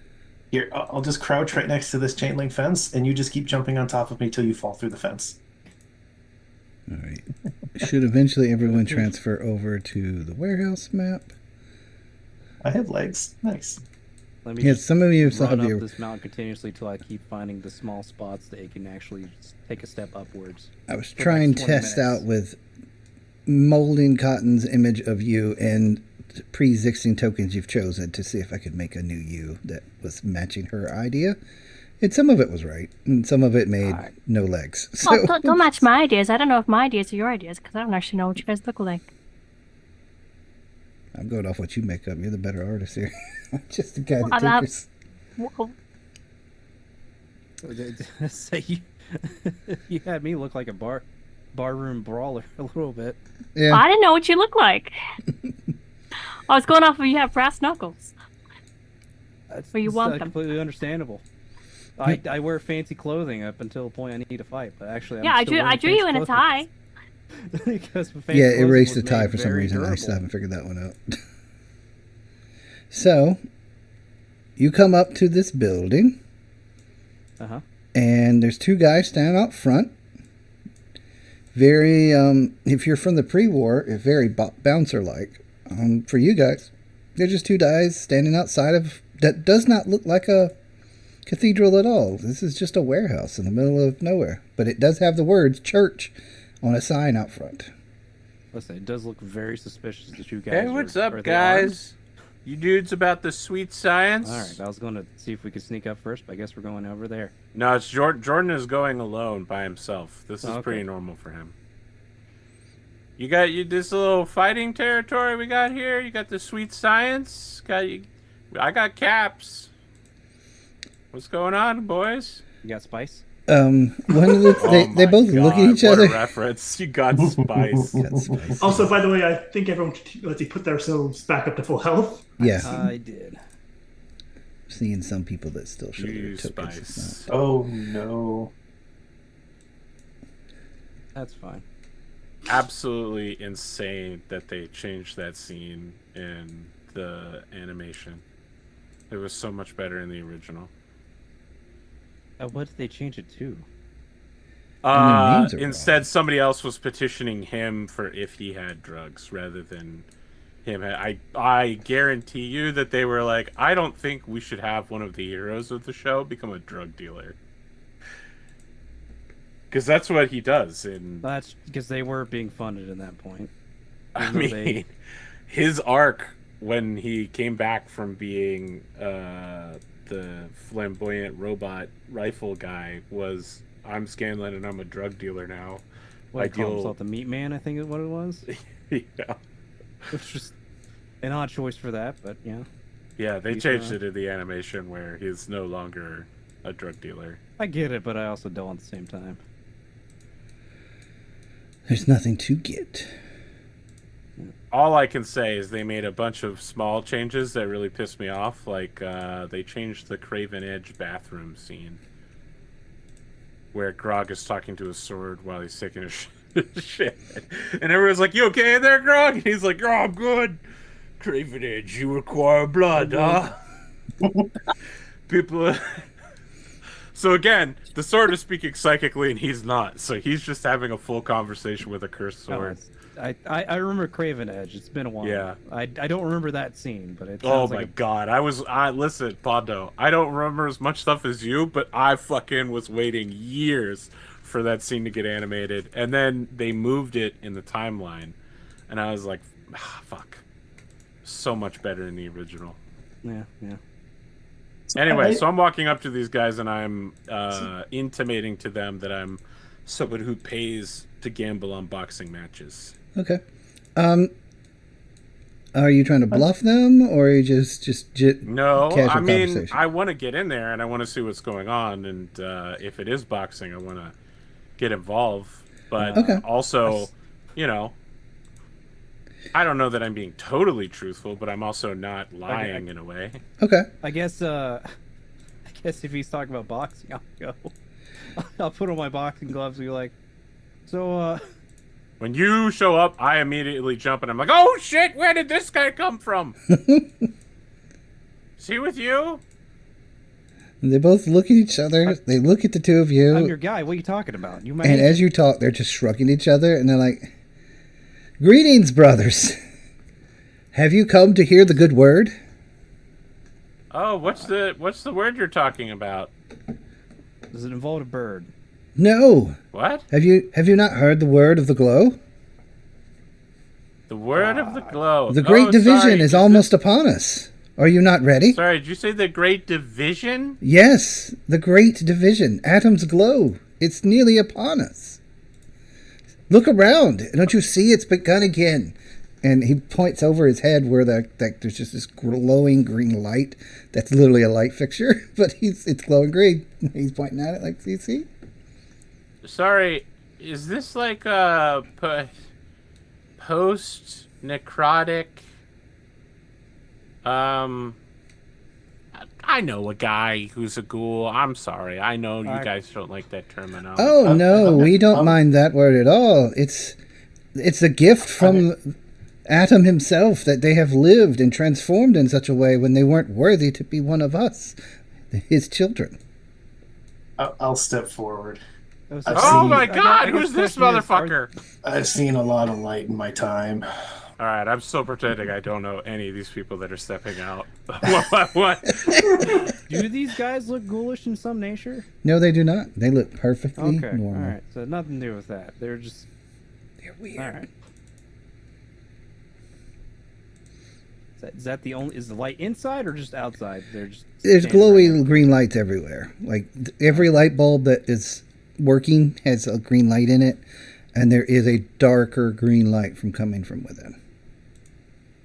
Here, I'll just crouch right next to this chain link fence, and you just keep jumping on top of me till you fall through the fence. All right. Should eventually everyone transfer over to the warehouse map? I have legs. Nice. Let me Yeah, just some of you still run have up your. this mountain continuously till I keep finding the small spots that it can actually take a step upwards. I was for the trying next 20 test minutes. out with molding Cotton's image of you and pre-existing tokens you've chosen to see if I could make a new you that was matching her idea. And some of it was right, and some of it made Alright. no legs. So Oh, don't match my ideas. I don't know if my ideas are your ideas because I don't actually know what you guys look like. I'm going off what you make up. You're the better artist here. I'm just the guy Well, that I'm- tinkers. Whoa. Say you, you had me look like a barroom brawler a little bit. Yeah. I didn't know what you look like. I was going off of you have brass knuckles. That's, Or you it's, want them. completely understandable. I wear fancy clothing up until the point I need to fight, but actually, Yeah, I drew you in a tie. Because fancy Yeah, clothing erase the was tie made for some very reason. I durable. still haven't figured that one out. So, you come up to this building, Uh-huh. and there's two guys standing out front. Very, if you're from the pre-war, very bouncer-like. For you guys, they're just two guys standing outside of that does not look like a cathedral at all. This is just a warehouse in the middle of nowhere, but it does have the words "church" on a sign out front. Listen, it does look very suspicious that you guys Hey, what's are up, they guys? You dudes about the sweet science? armed? Alright, I was going to see if we could sneak up first, but I guess we're going over there. No, it's Jordan is going alone by himself. This is Okay. pretty normal for him. You got this little fighting territory we got here. You got the sweet science. I got caps. What's going on, boys? You got spice? One of the they my both look at God, each what other. a reference. You got spice. Got spice. Also, by the way, I think everyone should put themselves back up to full health. Yeah, I did. seeing some people that still show their You tokens. It's spice. not- Oh, no. That's fine. Absolutely insane that they changed that scene in the animation. It was so much better in the original. What did they change it to? their names are Instead, wrong. somebody else was petitioning him for if he had drugs rather than him. I guarantee you that they were like, I don't think we should have one of the heroes of the show become a drug dealer. Because that's what he does. And That's because they were being funded at that point. I Even though mean, they- his arc when he came back from being the flamboyant robot rifle guy was, I'm Scanlan and I'm a drug dealer now. what I do you call deal- himself? The Meat Man, I think is what it was. Yeah. Which was an odd choice for that, but yeah. Yeah, they He's, changed it in the animation where he's no longer a drug dealer. I get it, but I also don't at the same time. There's nothing to get. all I can say is they made a bunch of small changes that really pissed me off. Like they changed the Craven Edge bathroom scene where Grog is talking to his sword while he's taking a shit, and everyone's like, "You okay there, Grog?" And he's like, "Oh, I'm good." Craven Edge, you require blood, huh? People. So again, the sword is speaking psychically, and he's not. So he's just having a full conversation with a cursed sword. I remember Craven Edge. It's been a while. Yeah. I don't remember that scene, but it Oh sounds my like god. Listen, Pondo, I don't remember as much stuff as you, but I fucking was waiting years for that scene to get animated. And then they moved it in the timeline. And I was like, fuck. So much better than the original. yeah. Anyway, so I'm walking up to these guys and I'm intimating to them that I'm someone who pays to gamble on boxing matches. Okay. Are you trying to bluff them, or are you just No, casual I mean, conversation? I want to get in there and I want to see what's going on, and if it is boxing, I want to get involved. But Okay. also, you know, I don't know that I'm being totally truthful, but I'm also not lying in a way. Okay. I guess if he's talking about boxing, I'll go. I'll put on my boxing gloves and be like, so When you show up, I immediately jump and I'm like, "Oh shit! Where did this guy come from? Is he with you?" And they both look at each other. They look at the two of you. I'm your guy. What are you talking about? You And as you talk, they're just shrugging each other, and they're like, "Greetings, brothers. Have you come to hear the good word?" Oh, what's the word you're talking about? Does it involve a bird? No. What? Have you not heard the word of the glow? The word of the glow. The Great Division sorry, is almost upon us. Are you not ready? Sorry, did you say the Great Division? Yes, the Great Division, Atom's glow. It's nearly upon us. Look around. Don't you see it's begun again? And he points over his head where there's just this glowing green light. That's literally a light fixture, but it's glowing green. He's pointing at it like, you see? Sorry, is this like a post-necrotic? I know a guy who's a ghoul. I'm sorry. I know you guys don't like that terminology. Oh, no, we don't mind that word at all. It's a gift from Atom himself that they have lived and transformed in such a way when they weren't worthy to be one of us, his children. I'll step forward. Oh my god, who's this motherfucker? I've seen a lot of light in my time. Alright, I'm still pretending I don't know any of these people that are stepping out. What? Do these guys look ghoulish in some nature? No, they do not. They look perfectly Okay, normal. alright. So nothing to do with that. They're just... They're weird. Alright. Is that the only... Is the light inside or just outside? There's glowy green lights everywhere. Like, every light bulb that is working has a green light in it, and there is a darker green light coming from within.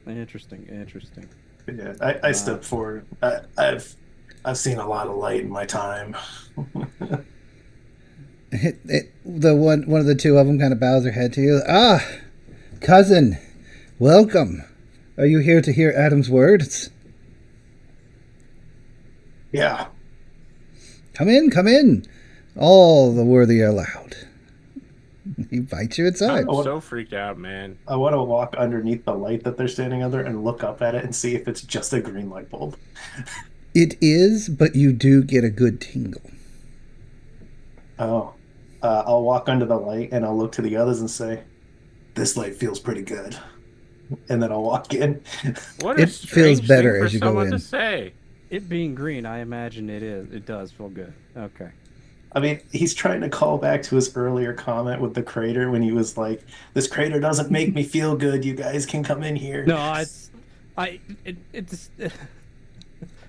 Interesting. Yeah, I step forward. I've seen a lot of light in my time. One of the two of them kind of bows their head to you. Ah, cousin, welcome. Are you here to hear Adam's words? Yeah. Come in. All the worthy are allowed. He invites you inside. I'm so freaked out, man. I want to walk underneath the light that they're standing under and look up at it and see if it's just a green light bulb. It is, but you do get a good tingle. Oh. I'll walk under the light and I'll look to the others and say, "This light feels pretty good." And then I'll walk in. What a It strange feels better thing for as you go someone in. to say. It being green, I imagine it is. It does feel good. Okay. I mean, he's trying to call back to his earlier comment with the crater when he was like, "This crater doesn't make me feel good. You guys can come in here." No, it's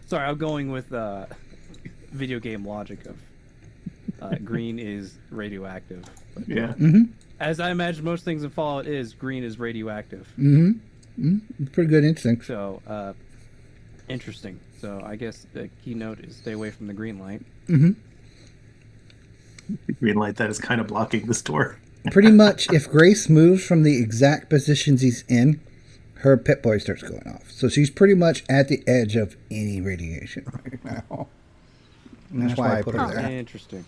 sorry, I'm going with video game logic of green is radioactive. But, Yeah. Mm-hmm. as I imagine most things in Fallout is, green is radioactive. Mm-hmm. Pretty good instinct. So, interesting. So I guess the keynote is stay away from the green light. Mm-hmm. The green light that is kind of blocking this door. Pretty much, if Grace moves from the exact positions he's in, her pit boy starts going off. So she's pretty much at the edge of any radiation right now. And that's why I put her there. Interesting.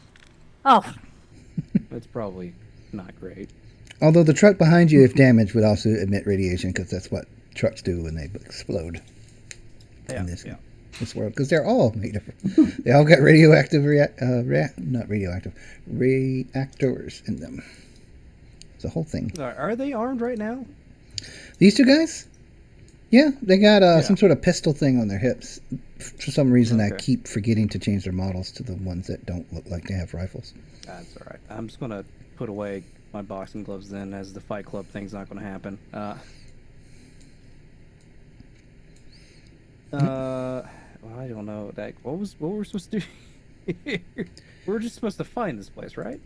Oh, That's probably not great. Although the truck behind you, if damaged, would also emit radiation because that's what trucks do when they explode in this world. Because they're all made of, they all got radioactive, not radioactive, reactors in them. It's a whole thing. Are they armed right now? These two guys? Yeah, they got some sort of pistol thing on their hips. For some reason, I keep forgetting to change their models to the ones that don't look like they have rifles. That's all right. I'm just gonna put away my boxing gloves then, as the Fight Club thing's not gonna happen. Well, I don't know. Like, what were we supposed to do? We were just supposed to find this place, right?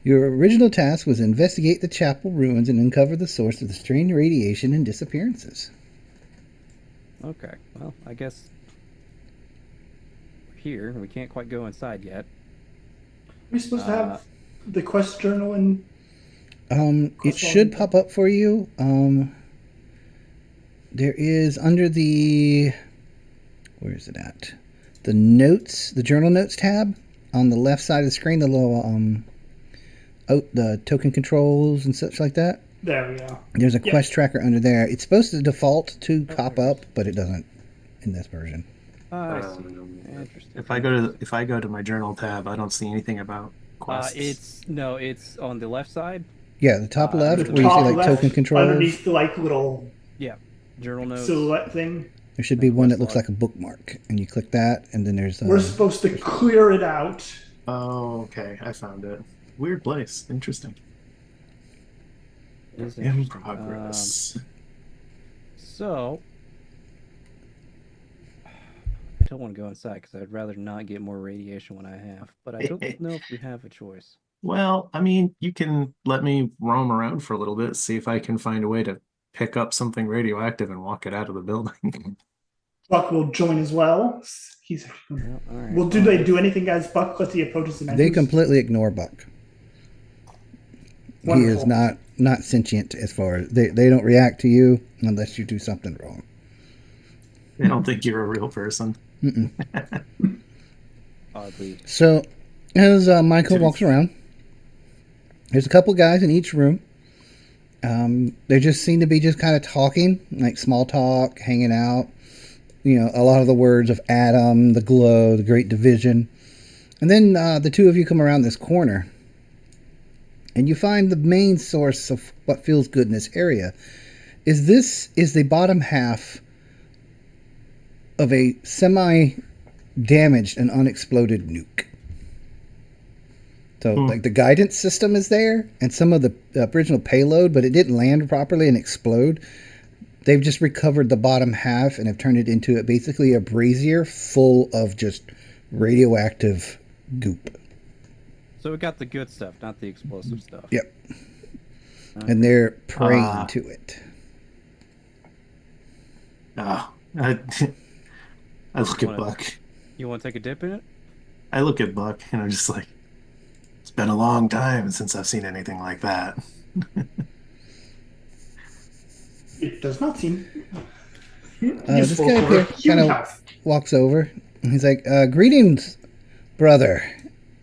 Your original task was investigate the chapel ruins and uncover the source of the strange radiation and disappearances. Okay. Well, I guess we're here. We can't quite go inside yet. We're supposed to have the quest journal and. It should pop up for you. There is under the, where is it at? The notes, the journal notes tab on the left side of the screen. The little the token controls and such like that. There we go. There's a quest tracker under there. It's supposed to default to pop up, but it doesn't in this version. I see. Interesting. If I go to my journal tab, I don't see anything about quests. It's on the left side. Yeah, the top left, The where you see top like left, token controls. underneath the little Journal notes. silhouette thing. There should be one that looks like a bookmark, and you click that, and then there's. We're supposed to clear it out. Oh, okay. I found it. Weird place. Interesting. It is In interesting. progress. So, I don't want to go inside because I'd rather not get more radiation when I have. But I don't know if we have a choice. Well, I mean, you can let me roam around for a little bit, see if I can find a way to pick up something radioactive and walk it out of the building. Buck will join as well. He's. All right. Well, do they do anything as Buck as he approaches the They completely ignore Buck. Wonderful. He is not sentient as far as they don't react to you unless you do something wrong. I don't think you're a real person. Oddly. So, as Michael walks around, there's a couple guys in each room. They just seem to be just kind of talking, like small talk, hanging out. You know, a lot of the words of Atom, the glow, the great division. And then the two of you come around this corner. And you find the main source of what feels good in this area. Is the bottom half of a semi-damaged and unexploded nuke. So, like, the guidance system is there, and some of the original payload, but it didn't land properly and explode. They've just recovered the bottom half and have turned it into basically a brazier full of just radioactive goop. So we got the good stuff, not the explosive stuff. Yep. Okay. And they're praying to it. I look at Buck. You want to take a dip in it? I look at Buck, and I'm just like, it's been a long time since I've seen anything like that. It does not seem. This useful guy for here human kind of health. walks over, and he's like, greetings, brother.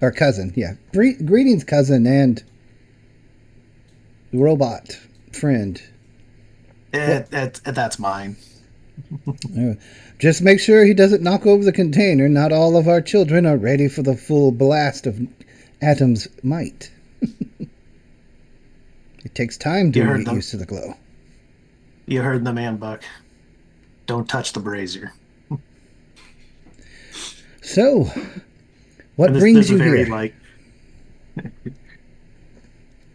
Or cousin, yeah. Greetings, cousin, and robot friend. That's mine. Just make sure he doesn't knock over the container. Not all of our children are ready for the full blast of Atom's might. It takes time to get used to the glow. You heard the man, Buck. Don't touch the brazier. So, what brings you here?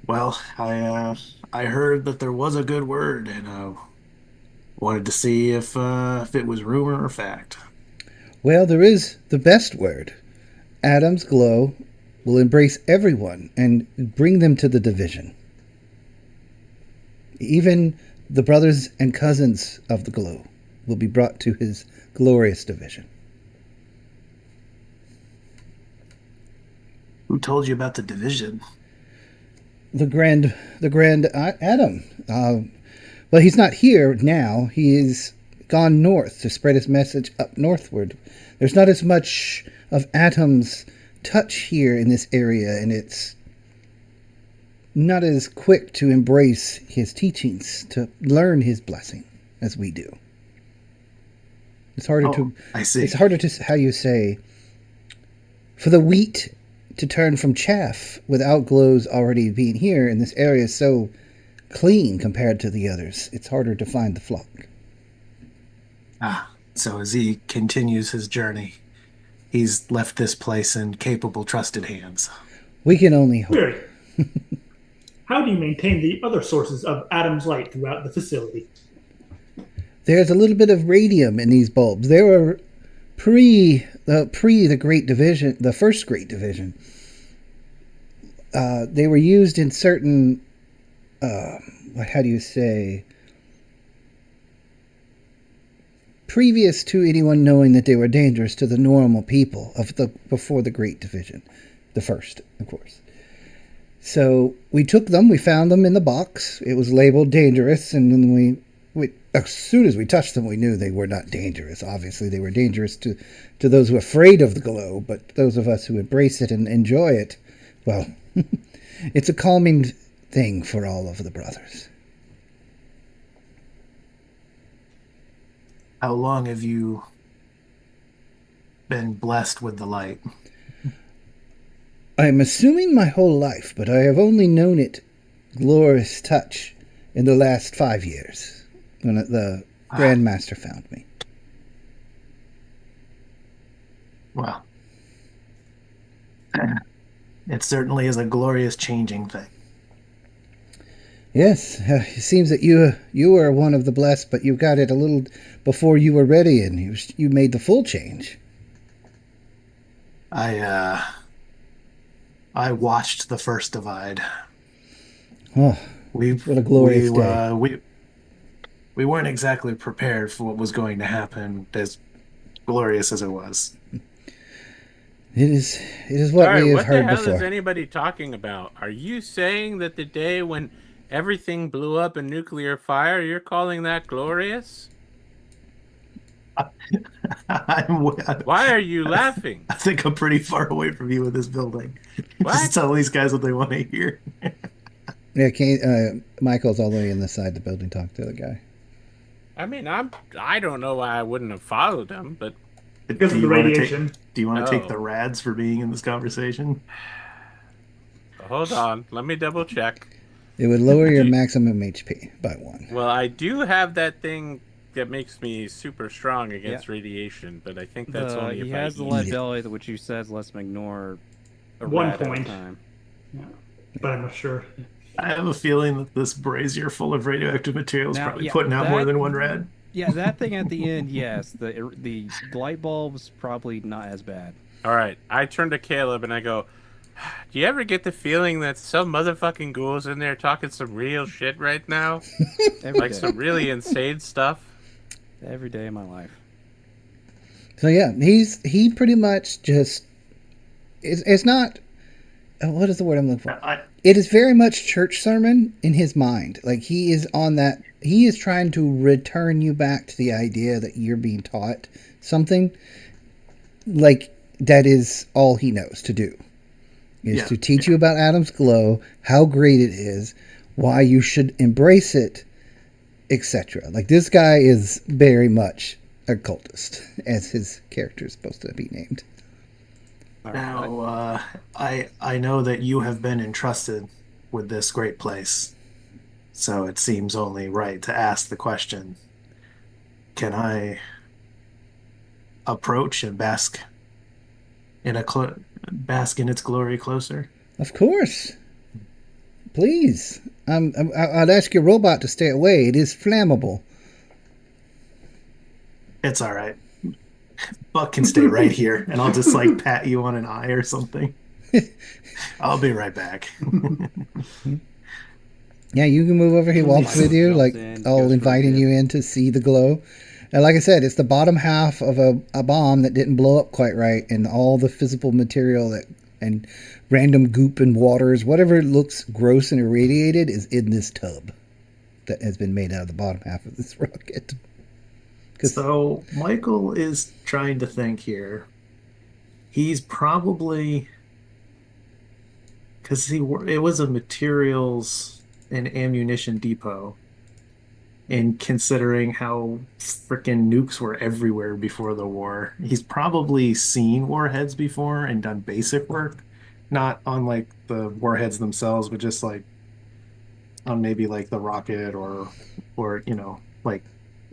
Well, I heard that there was a good word, and wanted to see if it was rumor or fact. Well, there is the best word. Atom's glow will embrace everyone and bring them to the division. Even the brothers and cousins of the glow will be brought to his glorious division. Who told you about the division? The grand Atom. Well, he's not here now. He is gone north to spread his message up northward. There's not as much of Atom's touch here in this area, and it's not as quick to embrace his teachings, to learn his blessing as we do. It's harder to. I see. It's harder to, how you say, for the wheat to turn from chaff without glows already being here, and this area is so clean compared to the others. It's harder to find the flock. So as he continues his journey, he's left this place in capable, trusted hands. We can only hope. Query. How do you maintain the other sources of Adam's light throughout the facility? There's a little bit of radium in these bulbs. They were pre the Great Division, the first Great Division. They were used in certain, how do you say, previous to anyone knowing that they were dangerous to the normal people before the Great Division, the first, of course. So we took them, we found them in the box. It was labeled dangerous, and then we as soon as we touched them, we knew they were not dangerous. Obviously, they were dangerous to those who are afraid of the glow, but those of us who embrace it and enjoy it, well, it's a calming thing for all of the brothers. How long have you been blessed with the light? I'm assuming my whole life, but I have only known it glorious touch in the last 5 years, when the Grandmaster found me. Well, it certainly is a glorious changing thing. Yes, it seems that you were one of the blessed, but you got it a little before you were ready, and you made the full change. I watched the first divide. Oh, what a glorious day. We weren't exactly prepared for what was going to happen, as glorious as it was. It is what we have heard before. What the hell is anybody talking about? Are you saying that the day when everything blew up in nuclear fire, you're calling that glorious? Why are you laughing? I think I'm pretty far away from you in this building. What? Just tell these guys what they want to hear. Yeah, Michael's all the way in the side of the building talking to the guy. I mean, I don't know why I wouldn't have followed him, but Because of the radiation. Do you want to take the rads for being in this conversation? hold on, let me double check. It would lower your maximum HP by 1. Well, I do have that thing that makes me super strong against radiation, but I think that's only if he I has the eat lead it. belly, which you said lets him ignore a 1 rat at a point. time. Yeah. But I'm not sure. I have a feeling that this brazier full of radioactive material is Now, probably yeah, putting out more that- than 1 rad. Yeah, that thing at the end, yes. The light bulb's probably not as bad. All right, I turn to Caleb and I go, do you ever get the feeling that some motherfucking ghoul's in there talking some real shit right now? Every Like day. some really insane stuff? Every day of my life. So yeah, he pretty much just it's not what is the word I'm looking for? It is very much church sermon in his mind. Like he is on that. He is trying to return you back to the idea that you're being taught something. Like that is all he knows to do. Is to teach you about Adam's glow, how great it is, why you should embrace it, etc. Like this guy is very much a cultist, as his character is supposed to be named. Now, I know that you have been entrusted with this great place, so it seems only right to ask the question, can I approach and bask in its glory closer? Of course. Please. I'd ask your robot to stay away. It is flammable. It's all right. Buck can stay right here, and I'll just like pat you on an eye or something. I'll be right back. Yeah, you can move over. He walks with you, like all inviting you in to see the glow. And like I said, it's the bottom half of a bomb that didn't blow up quite right, and all the physical material and random goop and waters, whatever looks gross and irradiated, is in this tub. that has been made out of the bottom half of this rocket. So Michael is trying to think here. He's probably because it was a materials and ammunition depot. And considering how freaking nukes were everywhere before the war, he's probably seen warheads before and done basic work, not on like the warheads themselves, but just like on maybe like the rocket or like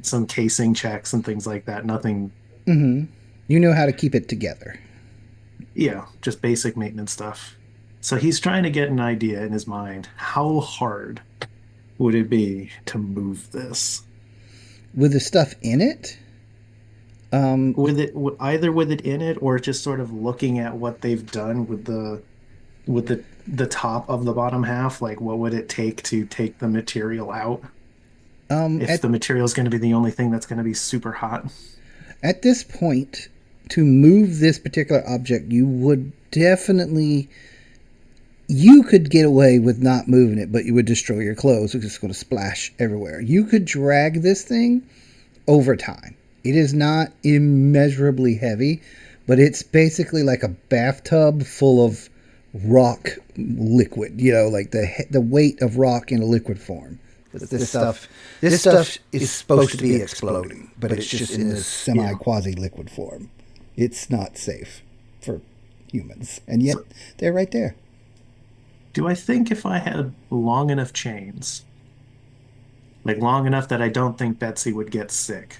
some casing checks and things like that. Nothing. Mm-hmm. You know how to keep it together. Yeah, just basic maintenance stuff. So he's trying to get an idea in his mind. How hard would it be to move this? With the stuff in it? With it, either with it in it or just sort of looking at what they've done with the top of the bottom half, like what would it take to take the material out? If the material is going to be the only thing that's going to be super hot. At this point, to move this particular object, you would definitely... You could get away with not moving it, but you would destroy your clothes. It's just going to splash everywhere. You could drag this thing over time. It is not immeasurably heavy, but it's basically like a bathtub full of rock liquid. You know, like the weight of rock in a liquid form. This stuff is supposed to be exploding, but it's just in this semi-quasi-liquid form. It's not safe for humans, and yet they're right there. Do I think if I had long enough chains, like long enough that I don't think Betsy would get sick,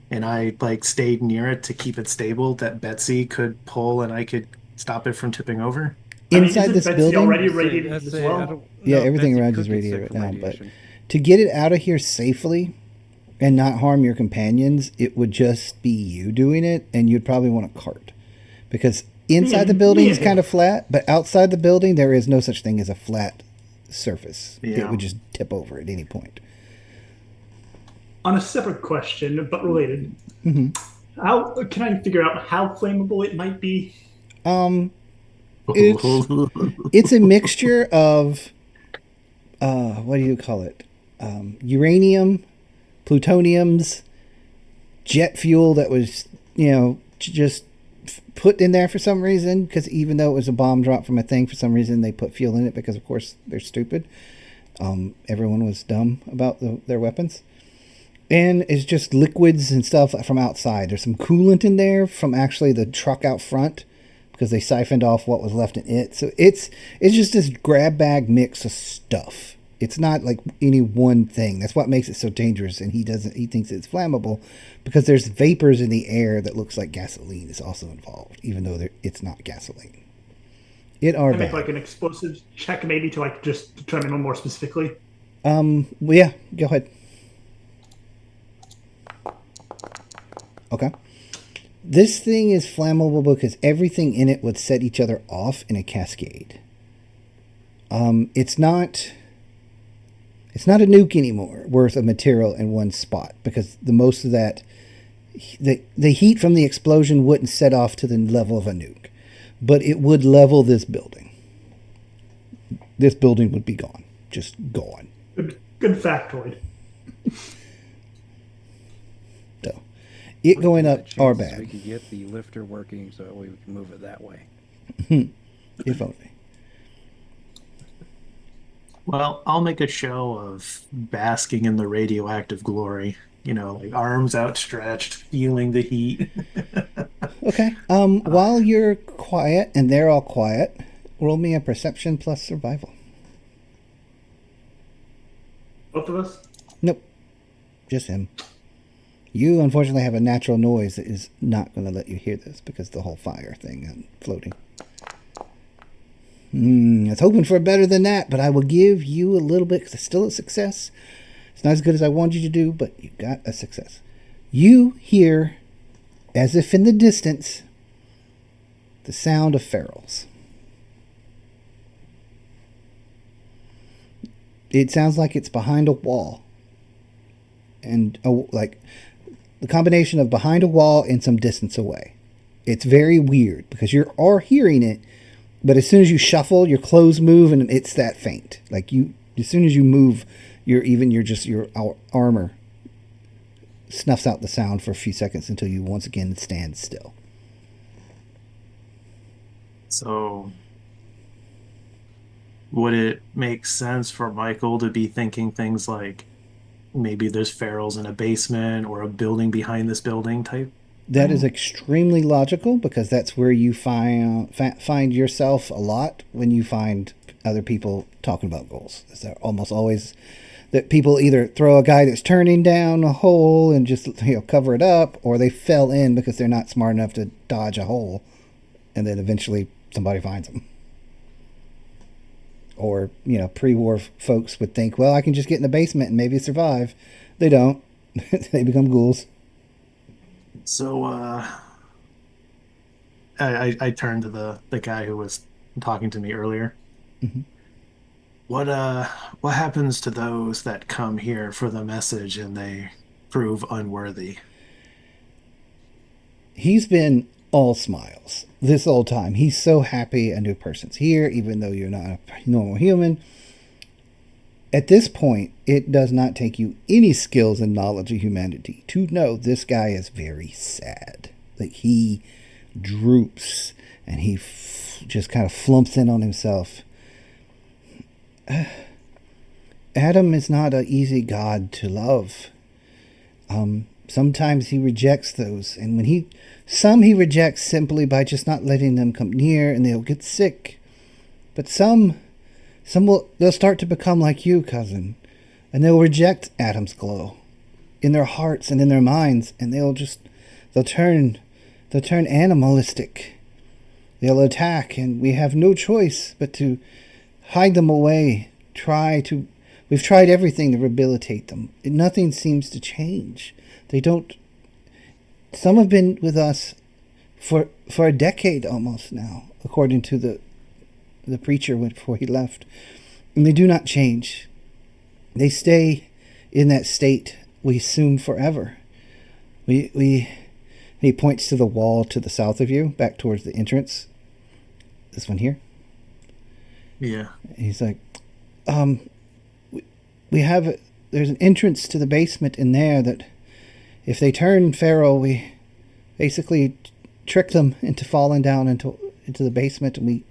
and I like stayed near it to keep it stable, that Betsy could pull and I could stop it from tipping over? Inside this Betsy building, already radiated as well? Yeah, everything around you is radiated right now. But to get it out of here safely and not harm your companions, it would just be you doing it, and you'd probably want a cart, because inside the building is kind of flat, but outside the building there is no such thing as a flat surface. Yeah. It would just tip over at any point. On a separate question, but related, how can I figure out how flammable it might be? It's a mixture of what do you call it? Uranium, plutoniums, jet fuel that was, just put in there for some reason, because even though it was a bomb drop from a thing, for some reason they put fuel in it because, of course, they're stupid. Everyone was dumb about their weapons. And it's just liquids and stuff from outside. There's some coolant in there from actually the truck out front, because they siphoned off what was left in it. So it's just this grab bag mix of stuff. It's not like any one thing. That's what makes it so dangerous. And he thinks it's flammable because there's vapors in the air that looks like gasoline is also involved, even though it's not gasoline. Can I make like an explosive check maybe to like just determine more specifically? Well, yeah, go ahead. Okay. This thing is flammable because everything in it would set each other off in a cascade. It's not a nuke anymore worth of material in one spot, because most of that, the heat from the explosion wouldn't set off to the level of a nuke, but it would level this building. This building would be gone, just gone. Good factoid. So, it going up are bad. We could get the lifter working so we can move it that way. If only. Well, I'll make a show of basking in the radioactive glory. Like arms outstretched, feeling the heat. Okay. While you're quiet and they're all quiet, roll me a perception plus survival. Both of us? Nope. Just him. You, unfortunately, have a natural noise that is not going to let you hear this because the whole fire thing and floating. I was hoping for better than that, but I will give you a little bit because it's still a success. It's not as good as I wanted you to do, but you got a success. You hear, as if in the distance, the sound of ferals. It sounds like it's behind a wall. And like the combination of behind a wall and some distance away. It's very weird because you are hearing it, but as soon as you shuffle, your clothes move and it's that faint. Like as soon as you move your armor snuffs out the sound for a few seconds until you once again stand still. So, would it make sense for Michael to be thinking things like maybe there's ferals in a basement or a building behind this building type? That is extremely logical because that's where you find yourself a lot when you find other people talking about goals. They're almost always that people either throw a guy that's turning down a hole and just cover it up, or they fell in because they're not smart enough to dodge a hole, and then eventually somebody finds them. Or pre-war folks would think, well, I can just get in the basement and maybe survive. They don't. They become ghouls. So, I turned to the guy who was talking to me earlier. Mm-hmm. What happens to those that come here for the message and they prove unworthy? He's been all smiles this whole time. He's so happy a new person's here, even though you're not a normal human. At this point, it does not take you any skills and knowledge of humanity to know this guy is very sad. Like, he droops and he just kind of flumps in on himself. Adam is not an easy god to love. Sometimes he rejects those, and when he rejects simply by just not letting them come near, and they'll get sick. But they'll start to become like you, cousin, and they'll reject Adam's glow in their hearts and in their minds, and they'll turn animalistic. They'll attack, and we have no choice but to hide them away. We've tried everything to rehabilitate them. Nothing seems to change. They don't. Some have been with us for a decade almost now, according to the preacher before he left, and they do not change. They stay in that state, we assume, forever. He points to the wall to the south of you, back towards the entrance. This one here. Yeah. He's like, there's an entrance to the basement in there that if they turn feral, we basically trick them into falling down into the basement, and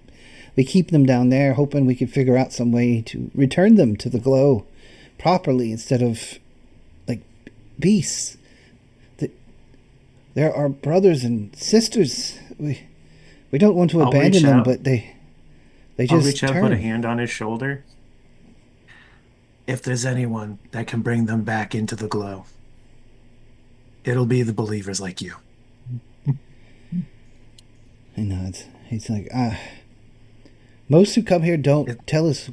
we keep them down there, hoping we could figure out some way to return them to the glow properly instead of like beasts. They're our brothers and sisters. We don't want to abandon them, but they just I'll reach out, turn. put a hand on his shoulder. If there's anyone that can bring them back into the glow, it'll be the believers like you. He nods. He's like, most who come here don't tell us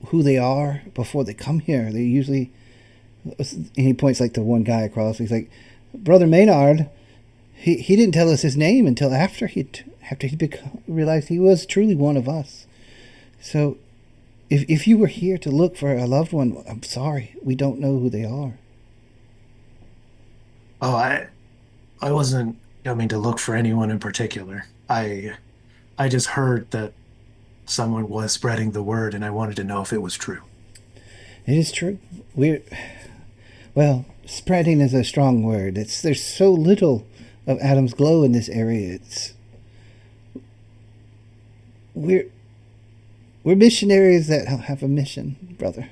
who they are before they come here. They usually, and he points like to one guy across. He's like, Brother Maynard, he didn't tell us his name until after he realized he was truly one of us. So, if you were here to look for a loved one, I'm sorry, we don't know who they are. Oh, I wasn't coming to look for anyone in particular. I just heard that someone was spreading the word, and I wanted to know if it was true. It is true. Spreading is a strong word. There's so little of Adam's glow in this area. We're missionaries that have a mission, brother.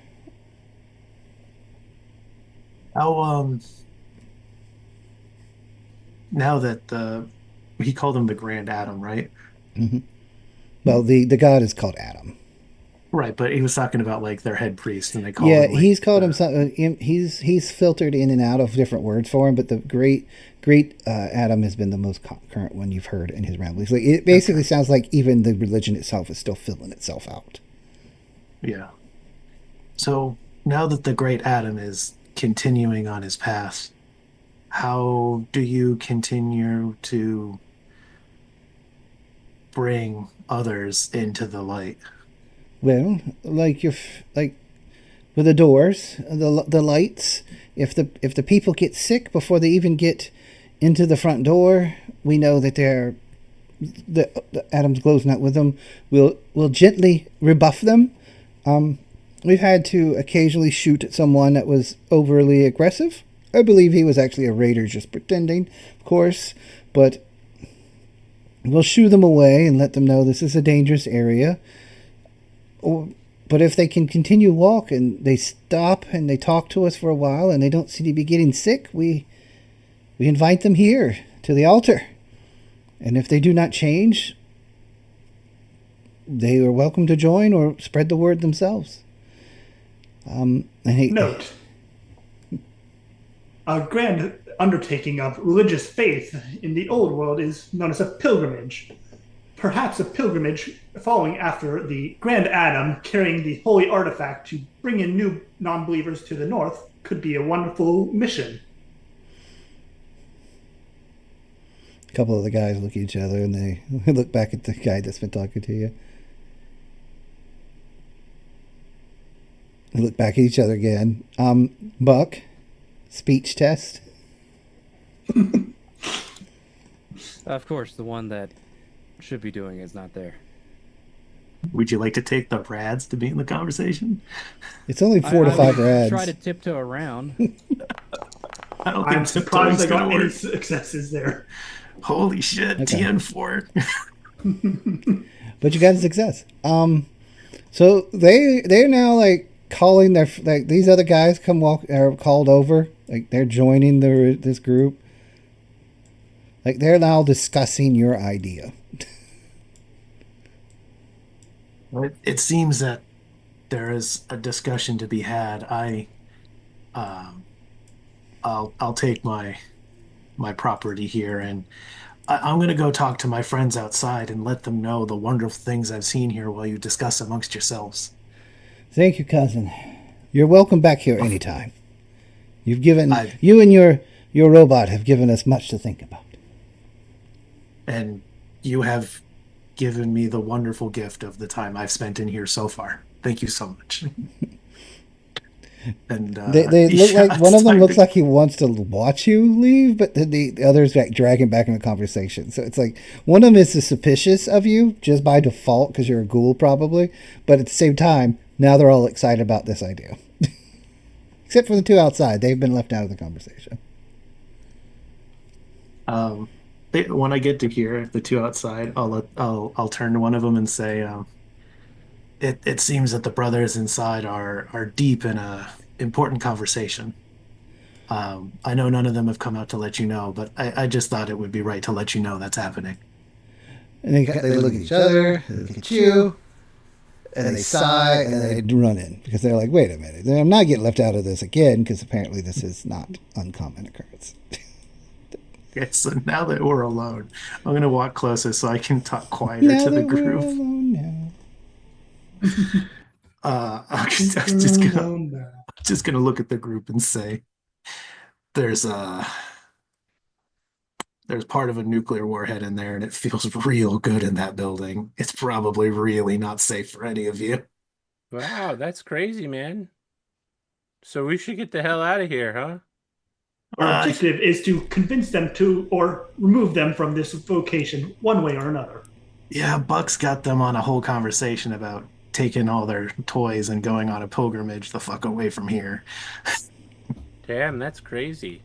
How now that he called him the Grand Adam, right? Mm-hmm. Well, the god is called Adam. Right, but he was talking about like their head priest, and they call Yeah, him. Like, he's called him something. He's filtered in and out of different words for him, but the great Adam has been the most current one you've heard in his ramblings. Like, it basically sounds like even the religion itself is still filling itself out. Yeah. So now that the great Adam is continuing on his path, how do you continue to bring others into the light? Well, like with the doors, the lights. If the people get sick before they even get into the front door, we know that the Adam's glow's not with them. We'll gently rebuff them, we've had to occasionally shoot at someone that was overly aggressive. I believe he was actually a raider just pretending, of course, but we'll shoo them away and let them know this is a dangerous area. But if they can continue walk and they stop and they talk to us for a while and they don't seem to be getting sick, we invite them here to the altar. And if they do not change, they are welcome to join or spread the word themselves. Note. A grand undertaking of religious faith in the old world is known as a pilgrimage. Perhaps a pilgrimage following after the Grand Adam carrying the holy artifact to bring in new non-believers to the north could be a wonderful mission. A couple of the guys look at each other and they look back at the guy that's been talking to you. They look back at each other again. Buck, speech test. Of course, the one that should be doing is not there. Would you like to take the rads to be in the conversation? It's only 4 to 5 rads. Try to tiptoe around. I don't I'm think surprised I tiptoe's got gonna any work. successes there. Holy shit, Okay. TN for it. But you got a success. So they're now like calling their these other guys are called over. Like they're joining this group. Like they're now discussing your idea. It seems that there is a discussion to be had. I'll take my property here, and I'm going to go talk to my friends outside and let them know the wonderful things I've seen here while you discuss amongst yourselves. Thank you, cousin. You're welcome back here anytime. You've given I've- you and your robot have given us much to think about. And you have given me the wonderful gift of the time I've spent in here so far. Thank you so much. And They look yeah, like one it's of them time looks to- like he wants to watch you leave, but the others like drag him back in the conversation. So it's like one of them is suspicious of you just by default because you're a ghoul probably, but at the same time now they're all excited about this idea, except for the two outside. They've been left out of the conversation. When I get to here, the two outside, I'll turn to one of them and say, it seems that the brothers inside are deep in a important conversation. I know none of them have come out to let you know, but I just thought it would be right to let you know that's happening. And they look at each other, they look at you, and they sigh, and then they run in because they're like, "Wait a minute, I'm not getting left out of this again," because apparently this is not uncommon occurrence. Okay, so now that we're alone, I'm gonna walk closer so I can talk quieter Now to the that we're group. alone now. I'm just gonna look at the group and say, there's part of a nuclear warhead in there, and it feels real good in that building. It's probably really not safe for any of you. Wow, that's crazy, man. So we should get the hell out of here, huh? Our objective is to convince them to or remove them from this vocation one way or another. Yeah, Buck's got them on a whole conversation about taking all their toys and going on a pilgrimage the fuck away from here. Damn, that's crazy.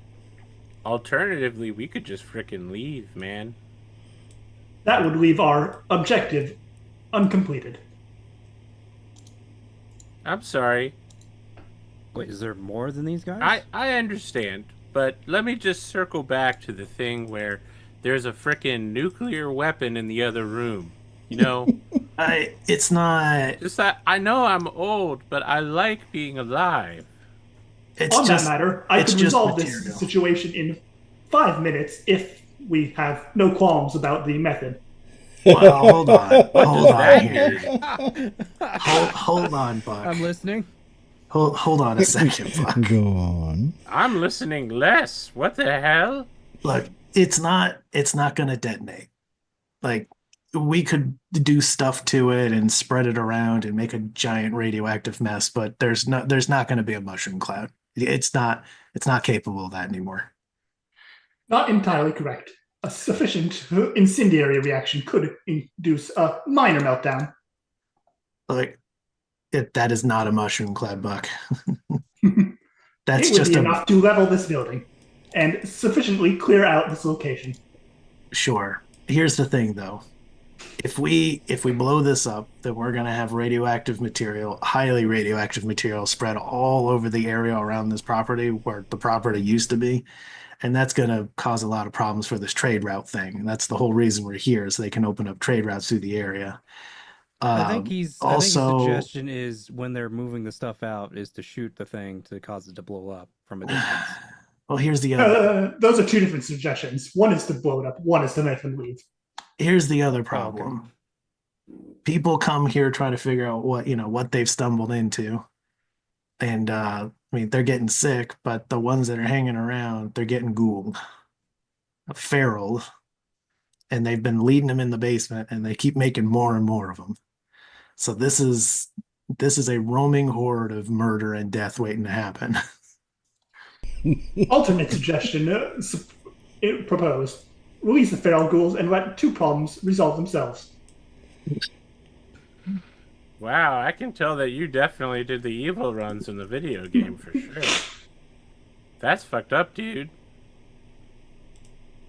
Alternatively, we could just frickin' leave, man. That would leave our objective uncompleted. I'm sorry. Wait, is there more than these guys? I understand, but let me just circle back to the thing where there's a frickin' nuclear weapon in the other room. You know? It's not. Just I know I'm old, but I like being alive. It's On just that matter, I it's could just resolve material. this situation in 5 minutes if we have no qualms about the method. Well, hold on that here. Hold on, Buck. I'm listening. Hold on a second, Buck. Go on. I'm listening less. What the hell? Look, it's not gonna detonate. Like, we could do stuff to it and spread it around and make a giant radioactive mess, but there's not going to be a mushroom cloud. It's not capable of that anymore. Not entirely correct. A sufficient incendiary reaction could induce a minor meltdown. Like, That is not a mushroom cloud buck. It That's would just be enough to level this building and sufficiently clear out this location. Sure. Here's the thing, though. If we blow this up, then we're gonna have radioactive material, highly radioactive material, spread all over the area around this property where the property used to be, and that's gonna cause a lot of problems for this trade route thing. And that's the whole reason we're here, so they can open up trade routes through the area. I think his Also, suggestion is when they're moving the stuff out is to shoot the thing to cause it to blow up from a distance. well, here's the other. Those are two different suggestions. One is to blow it up. One is to make them leave. Here's the other problem. People come here trying to figure out what they've stumbled into, and I mean they're getting sick, but the ones that are hanging around, they're getting ghouled, feral, and they've been leading them in the basement, and they keep making more and more of them. So this is a roaming horde of murder and death waiting to happen. Alternate suggestion proposed. Release the feral ghouls and let two problems resolve themselves. Wow, I can tell that you definitely did the evil runs in the video game for sure. That's fucked up, dude.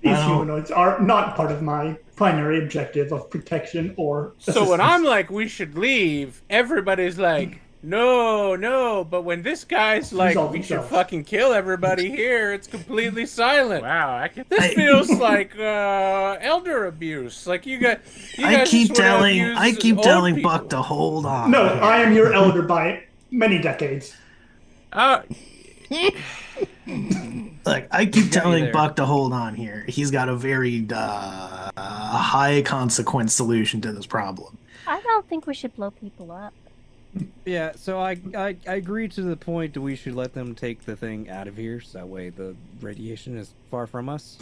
These humanoids are not part of my primary objective of protection or assistance. So when I'm like, we should leave, everybody's like, no. But when this guy's like, we should fucking kill everybody here, it's completely silent. Wow, this feels like elder abuse. Like you guys. I keep telling Buck to hold on. No, I am your elder by many decades. Look, I keep telling Buck to hold on here. He's got a very high consequence solution to this problem. I don't think we should blow people up. Yeah, so I agree to the point that we should let them take the thing out of here, so that way the radiation is far from us.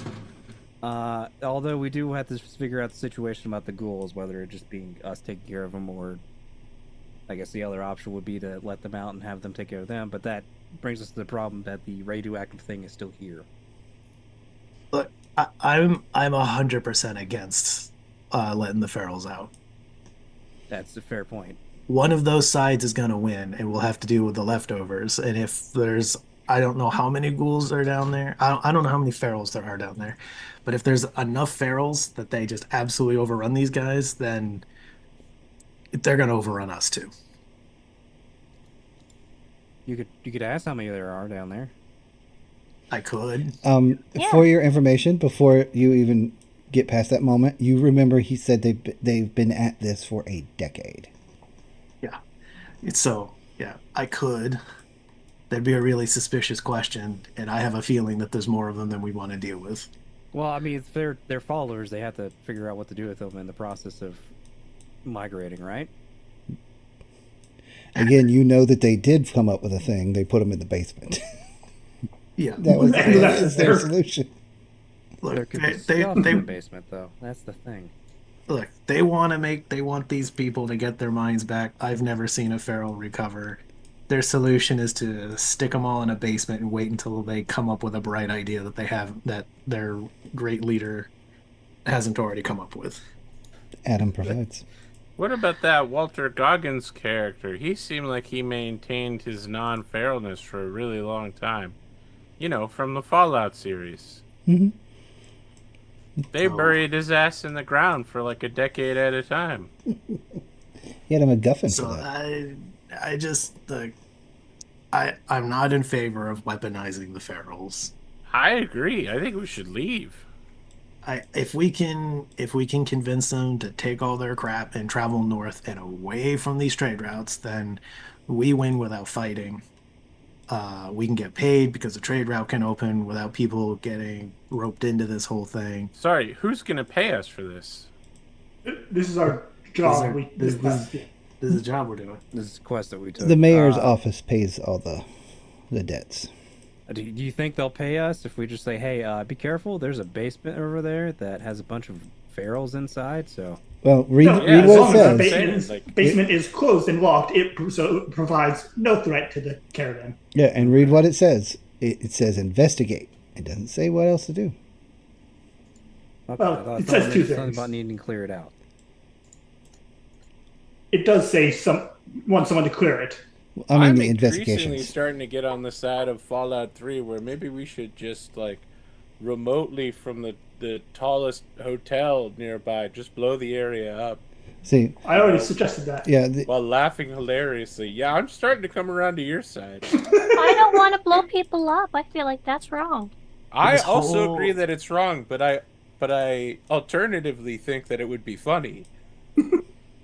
Although we do have to figure out the situation about the ghouls, whether it just being us taking care of them, or I guess the other option would be to let them out and have them take care of them, but that brings us to the problem that the radioactive thing is still here. Look, I'm 100% against letting the ferals out. That's a fair point. One of those sides is going to win, and we'll have to deal with the leftovers. And if there's, I don't know how many ghouls are down there. I don't know how many ferals there are down there. But if there's enough ferals that they just absolutely overrun these guys, then they're going to overrun us too. You could ask how many there are down there. I could. For your information, before you even get past that moment, you remember he said they've been at this for a decade. Yeah. Yeah, I could. That'd be a really suspicious question, and I have a feeling that there's more of them than we want to deal with. Well, I mean, if they're followers, they have to figure out what to do with them in the process of migrating, right? Again, you know that they did come up with a thing. They put them in the basement. Yeah. that was their solution. Look, There could be stuff in the basement, though. That's the thing. Look, they want these people to get their minds back. I've never seen a feral recover. Their solution is to stick them all in a basement and wait until they come up with a bright idea that their great leader hasn't already come up with. Adam provides. What about that Walter Goggins character? He seemed like he maintained his non-feralness for a really long time. You know, from the Fallout series. Mm-hmm. They buried his ass in the ground for like a decade at a time. He had a MacGuffin So for that. I just I'm not in favor of weaponizing the ferals. I agree. I think we should leave. If we can convince them to take all their crap and travel north and away from these trade routes, then we win without fighting. We can get paid because the trade route can open without people getting roped into this whole thing. Sorry, who's gonna pay us for this? This is our job. This is a job we're doing. This is a quest that we took. The mayor's office pays all the debts. Do you think they'll pay us if we just say, hey, be careful, there's a basement over there that has a bunch of ferals inside, so... Well, read as what it long as says. the basement is closed and locked, it provides no threat to the caravan. Yeah, and read what it says. It says investigate. It doesn't say what else to do. Okay, Well, it says two things. Something about needing to clear it out. it does say want someone to clear it. I mean, I'm the increasingly investigations. starting to get on the side of Fallout 3, where maybe we should just like remotely from the tallest hotel nearby, just blow the area up See, I already suggested that. yeah, while laughing hilariously. Yeah, I'm starting to come around to your side. I don't want to blow people up. I feel like that's wrong. I This also whole- agree that it's wrong, but I alternatively think that it would be funny.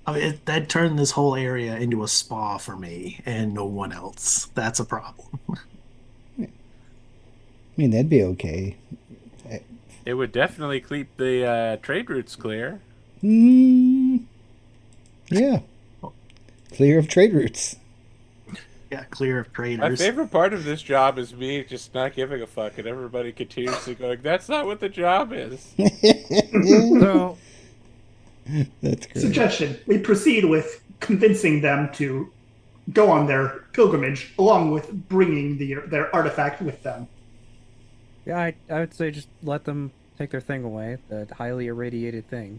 I mean, that turned this whole area into a spa for me and no one else. That's a problem. I mean, that'd be okay. It would definitely keep the trade routes clear. Yeah. Clear of trade routes. Yeah, clear of My traders. favorite part of this job is me just not giving a fuck, and everybody continuously going, "That's not what the job is." So, That's great. Suggestion: we proceed with convincing them to go on their pilgrimage, along with bringing their artifact with them. yeah, I would say just let them take their thing away, the highly irradiated thing.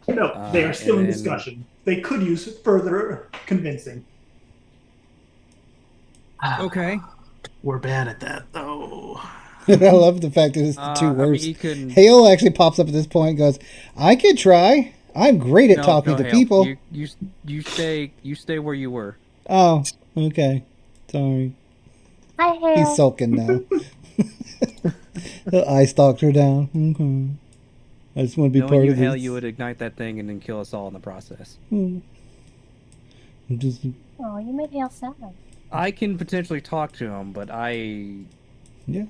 No, they are still in and then- discussion. They could use further convincing. Okay. We're bad at that, though. I love the fact that it's the two I mean, worst. you can. Hale actually pops up at this point and goes, I could try. I'm great at talking to Hale. people. You stay where you were. Oh, okay. Sorry. Hi, Hale. He's sulking now. I stalked her down. Okay. I just want to be Knowing part you, of Hale, this. you would ignite that thing and then kill us all in the process. I'm just, Oh, you made Hale sad. I can potentially talk to him, but I yeah.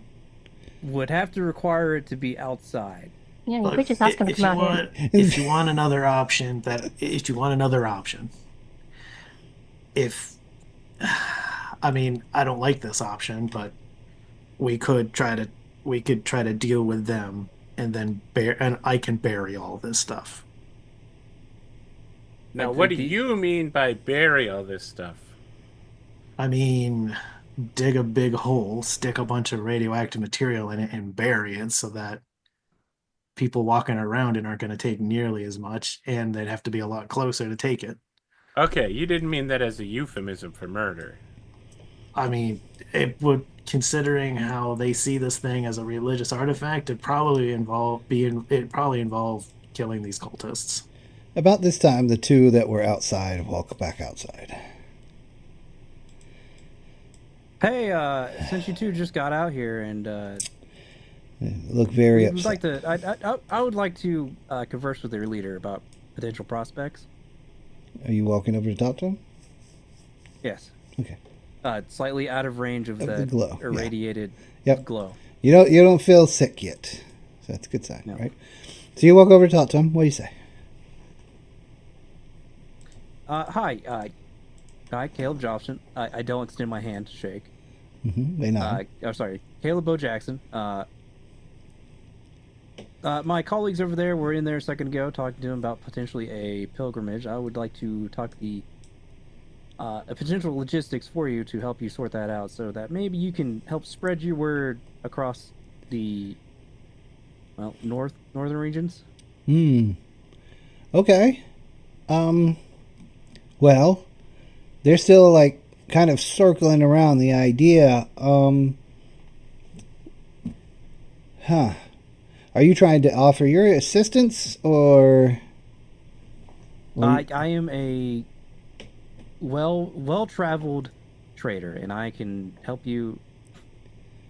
would have to require it to be outside. Yeah, you Look, could just ask him to if come you out here. want, if you want another option, if I mean, I don't like this option, but we could try to deal with them and then and I can bury all this stuff. Now, But what do the- you mean by bury all this stuff? I mean, dig a big hole, stick a bunch of radioactive material in it, and bury it so that people walking around it aren't going to take nearly as much, and they'd have to be a lot closer to take it. Okay, you didn't mean that as a euphemism for murder. I mean, it would, considering how they see this thing as a religious artifact, it'd probably involve killing these cultists. About this time, the two that were outside walk back outside. Hey, since you two just got out here and They look very would upset. like to, I would like to converse with their leader about potential prospects. Are you walking over to talk to him? Yes. Okay. Slightly out of range of Of the the glow, yeah. irradiated Yep. glow. You don't feel sick yet. So that's a good sign, No. right? So you walk over to talk to him. What do you say? Hi, Caleb Jobson. I don't extend my hand to shake. They nod. I'm sorry, Caleb Bo Jackson. My colleagues over there were in there a second ago talking to him about potentially a pilgrimage. I would like to talk the potential logistics for you to help you sort that out, so that maybe you can help spread your word across the northern regions. Okay. Well, they're still like kind of circling around the idea. Are you trying to offer your assistance or? I am a well-traveled trader, and I can help you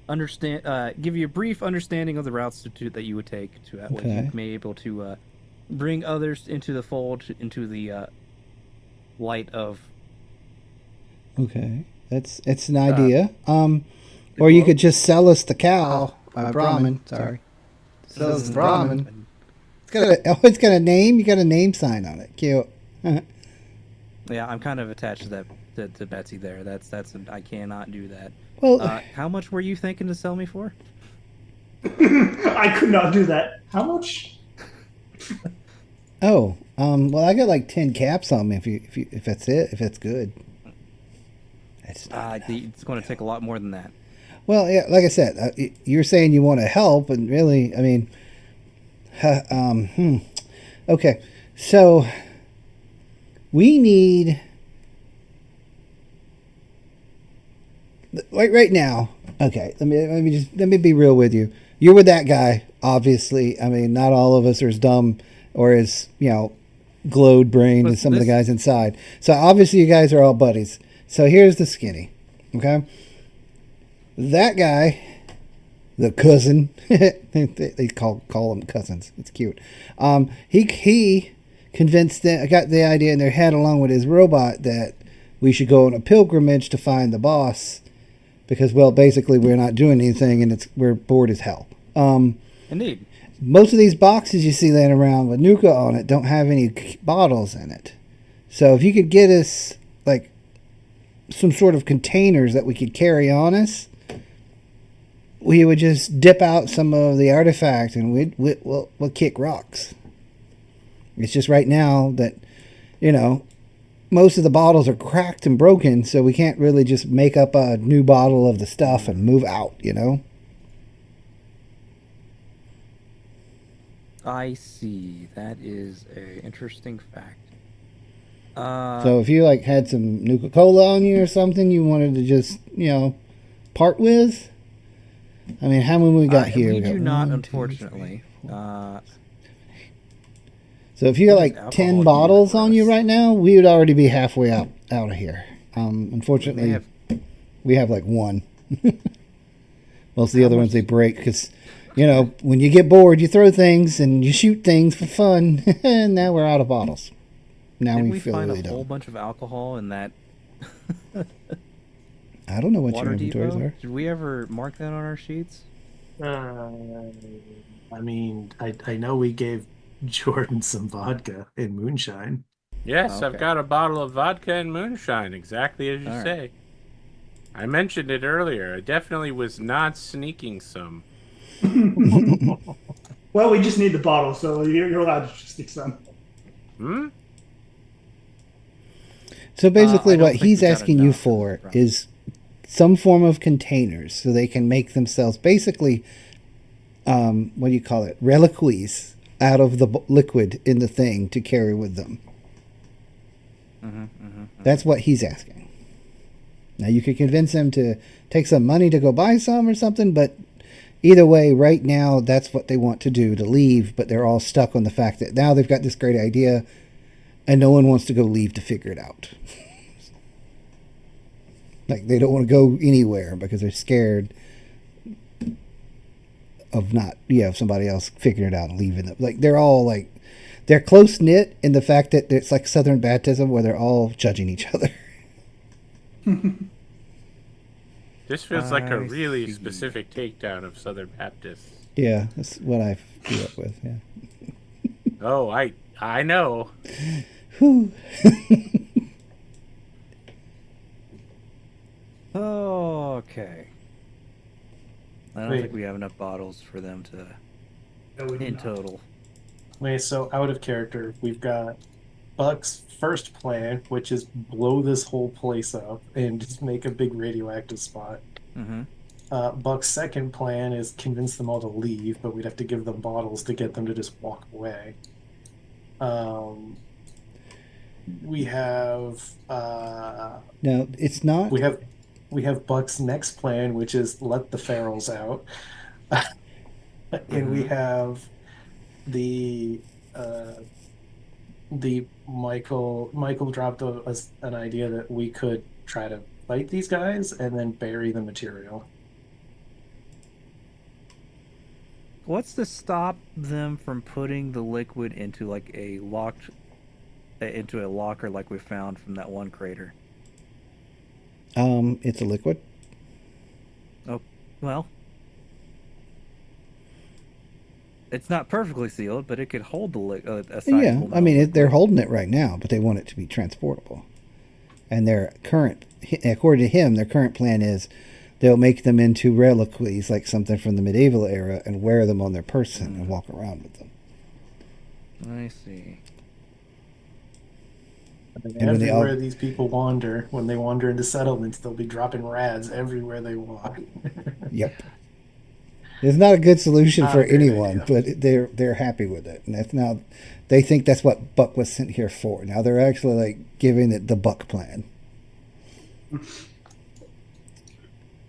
understand, give you a brief understanding of the routes that you would take to that way Okay. you may be able to bring others into the fold, into the light of. Okay, it's an idea. Or you could just sell us the cow. Brahmin. Sorry. Sell us the Brahmin. It's got a name. You got a name sign on it. Cute. Yeah, I'm kind of attached to that to Betsy there. I cannot do that. Well, How much were you thinking to sell me for? I could not do that. How much? well, I got like 10 caps on me. If that's it, if that's good. That's not enough. It's going to take a lot more than that. Well, yeah, like I said, you're saying you want to help, and really, I mean, okay. So, We need, like right now. Okay, let me be real with you. You're with that guy, obviously. I mean, not all of us are as dumb or as glowed brained as some of the guys inside. So obviously, you guys are all buddies. So here's the skinny. Okay, that guy, the cousin. They call them cousins. It's cute. He convinced them, got the idea in their head along with his robot that we should go on a pilgrimage to find the boss. Because, well, basically we're not doing anything and we're bored as hell. Indeed. Most of these boxes you see laying around with Nuka on it don't have any bottles in it. So if you could get us, like, some sort of containers that we could carry on us, we would just dip out some of the artifact and we'll kick rocks. It's just right now that, most of the bottles are cracked and broken, so we can't really just make up a new bottle of the stuff and move out, I see. That is a interesting fact. So if you had some Nuka-Cola on you or something you wanted to just, part with, I mean, how many we got here? We do not, 1, unfortunately. 2, 3, 4, so if you got 10 bottles on you right now, we would already be halfway out of here. Unfortunately, we have like 1. Most of the other ones they break because, when you get bored, you throw things and you shoot things for fun. And now we're out of bottles. Now Did we we feel find really a dumb. whole bunch of alcohol in that I don't know what water your inventories depot? are. Did we ever mark that on our sheets? I mean, I know we gave Jordan some vodka and moonshine. Yes, Okay. I've got a bottle of vodka and moonshine, exactly as you All right. say. I mentioned it earlier. I definitely was not sneaking some. Well, we just need the bottle, so you're allowed to just stick some. So basically I don't what think he's we got asking you enough for from- is some form of containers so they can make themselves basically, what do you call it, reliquies out of the liquid in the thing to carry with them. That's what he's asking. Now you could convince him to take some money to go buy some or something, but either way, right now that's what they want to do, to leave, but they're all stuck on the fact that now they've got this great idea and no one wants to go leave to figure it out. Like they don't want to go anywhere because they're scared of not, somebody else figuring it out and leaving them. Like they're all they're close knit in the fact that it's like Southern Baptism where they're all judging each other. This feels like a I really see. specific takedown of Southern Baptists. Yeah, that's what I grew up with. Yeah. Oh, I know. Whew. Okay. I don't Wait. think we have enough bottles for them to No, we do in not. total. Okay, so out of character, we've got Buck's first plan, which is blow this whole place up and just make a big radioactive spot. Mm-hmm. Buck's second plan is convince them all to leave, but we'd have to give them bottles to get them to just walk away. We have No, it's not. we have Buck's next plan, which is let the ferals out, and we have the Michael dropped an idea that we could try to fight these guys and then bury the material. What's to stop them from putting the liquid into like a into a locker like we found from that one crater? It's a liquid. Oh, well, it's not perfectly sealed, but it could hold the a sizable Yeah, amount I mean of they're liquid. holding it right now, but they want it to be transportable. And according to him, their current plan is they'll make them into reliquies, like something from the medieval era, and wear them on their person and walk around with them. I see. And And when they everywhere all- these people wander, when they wander into settlements, they'll be dropping rads everywhere they walk. Yep. It's not a good solution Not for a great anyone, idea. but they're happy with it, and that's now they think that's what Buck was sent here for. Now they're actually like giving it the Buck plan. Mhm.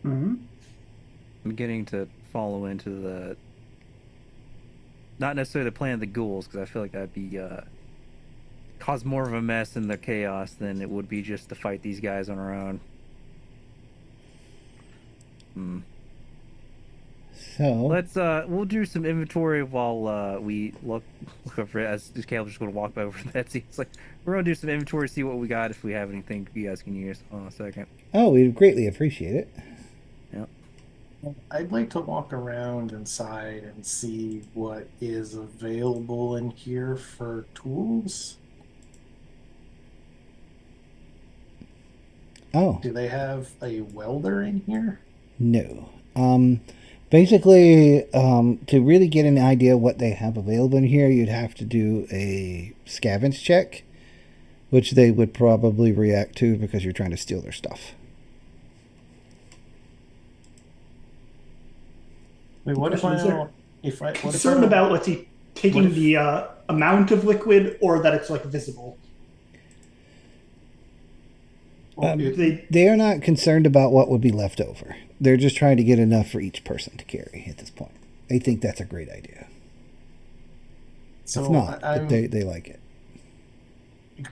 I'm beginning to follow into the not necessarily the plan of the ghouls, because I feel like that'd be cause more of a mess in the chaos than it would be just to fight these guys on our own. So Let's we'll do some inventory while we look over as Caleb's just gonna walk over to Betsy. It's like we're gonna do some inventory, see what we got, if we have anything you guys can use. Hold on a second. oh, we greatly appreciate it. Yep. I'd like to walk around inside and see what is available in here for tools. Oh. Do they have a welder in here? No. Basically, to really get an idea what they have available in here, you'd have to do a scavenge check, which they would probably react to because you're trying to steal their stuff. Wait, what if I Question, is there don't? If I what if I concern don't- about, let's see, what taking if- the amount of liquid or that it's like visible? well, if- They are not concerned about what would be left over. They're just trying to get enough for each person to carry at this point. They think that's a great idea. so It's not, I'm, but they like it.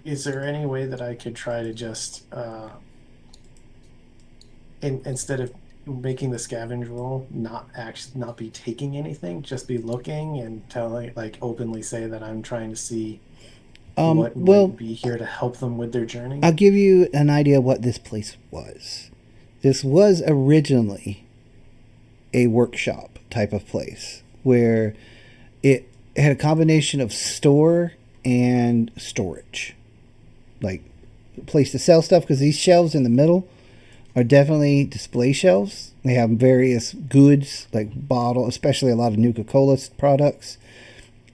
is there any way that I could try to just instead of making the scavenge roll, not be taking anything, just be looking and telling, like, openly say that I'm trying to see what Well, might be here to help them with their journey? I'll give you an idea what this place was. This was originally a workshop type of place where it had a combination of store and storage, like a place to sell stuff, because these shelves in the middle are definitely display shelves. They have various goods like bottle, especially a lot of Nuka-Cola products,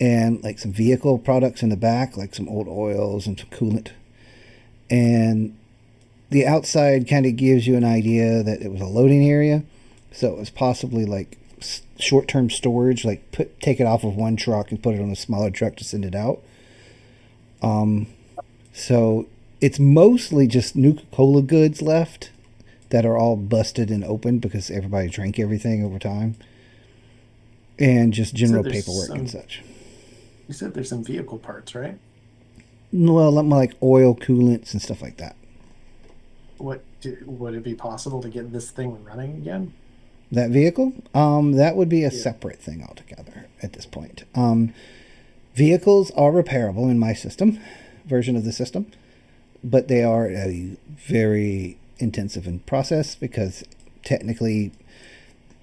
and like some vehicle products in the back, like some old oils and some coolant. And the outside kind of gives you an idea that it was a loading area, so it was possibly like short-term storage, like take it off of one truck and put it on a smaller truck to send it out. So it's mostly just Nuka-Cola goods left that are all busted and open because everybody drank everything over time, and just general there's paperwork and some- such. You said there's some vehicle parts, right? Well, like oil, coolants, and stuff like that. Would it be possible to get this thing running again? That vehicle, that would be a Yeah. separate thing altogether at this point. Vehicles are repairable in my version of the system, but they are a very intensive in process because technically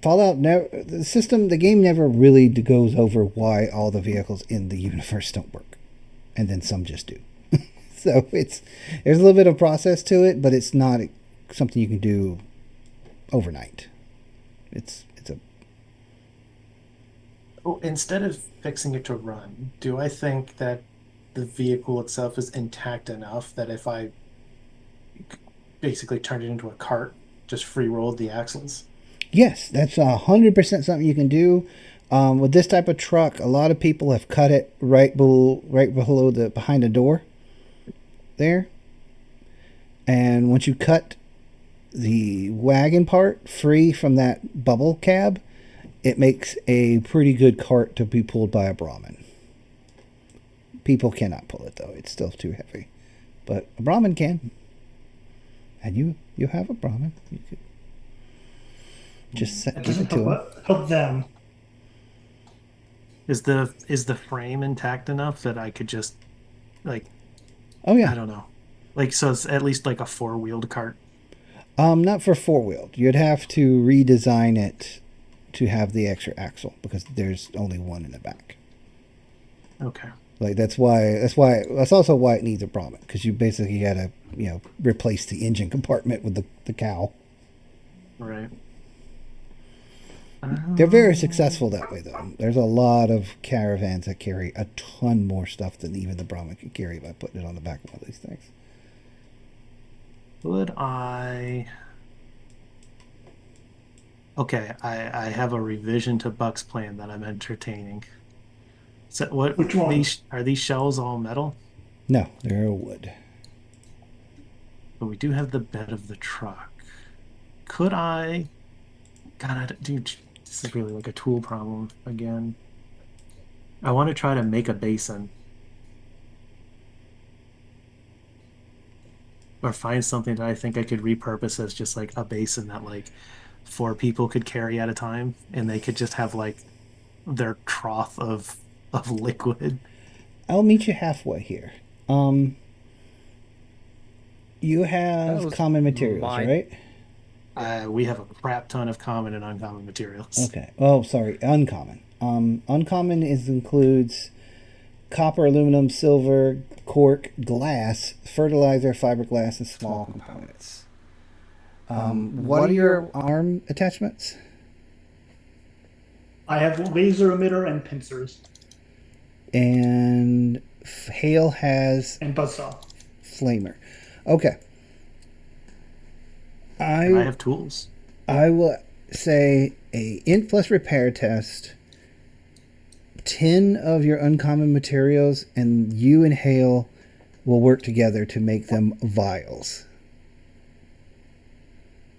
the game never really goes over why all the vehicles in the universe don't work, and then some just do. So there's a little bit of process to it, but it's not something you can do overnight. It's a Instead of fixing it to run, do I think that the vehicle itself is intact enough that if I basically turned it into a cart, just free rolled the axles? Yes, that's 100% something you can do. With this type of truck, a lot of people have cut it right below behind the door there. And once you cut the wagon part free from that bubble cab, it makes a pretty good cart to be pulled by a Brahmin. People cannot pull it though; it's still too heavy. But a Brahmin can, and you have a Brahmin. You could just give it to him. Help them. Is the frame intact enough that I could just, like, Oh yeah. I don't know, like, so it's at least like a four-wheeled cart? Not for four-wheeled. You'd have to redesign it to have the extra axle because there's only one in the back. Okay. Like that's also why it needs a Brahmin, because you basically got to replace the engine compartment with the cow. Right. They're very successful that way though. There's a lot of caravans that carry a ton more stuff than even the Brahmin can carry by putting it on the back of one of these things. Would I Okay, I have a revision to Buck's plan that I'm entertaining. So what Which one? these shells all metal? No, they're wood. But we do have the bed of the truck. Could I? God, dude, this is really like a tool problem again. I want to try to make a basin or find something that I think I could repurpose as just like a basin that like 4 people could carry at a time, and they could just have like their trough of liquid. I'll meet you halfway here. You That have was common materials, my- right? We have a crap ton of common and uncommon materials. Okay. Oh, sorry, uncommon. Uncommon includes copper, aluminum, silver, cork, glass, fertilizer, fiberglass, and small components. What are your arm attachments? I have laser emitter and pincers And Hale has and buzzsaw. flamer. Okay. And I have tools. I will say a int plus repair test, 10 of your uncommon materials, and you and Hale will work together to make them vials.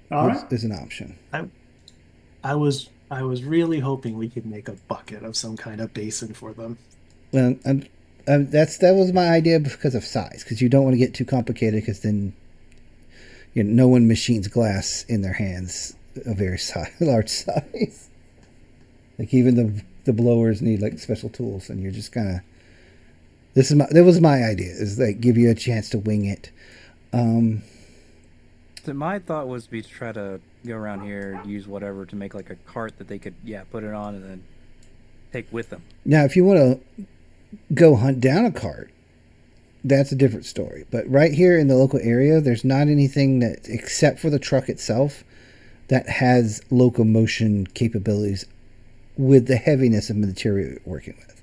All right. Is an option. I was really hoping we could make a bucket of some kind of basin for them. Well, that was my idea because of size, because you don't want to get too complicated, because then no one machines glass in their hands a very large size. Like even the blowers need like special tools, and you're just kind of. That was my idea, is like give you a chance to wing it. So my thought was to try to go around here, use whatever to make like a cart that they could, put it on and then take with them. Now, if you want to go hunt down a cart, that's a different story. But right here in the local area, there's not anything that, except for the truck itself, that has locomotion capabilities with the heaviness of material you're working with.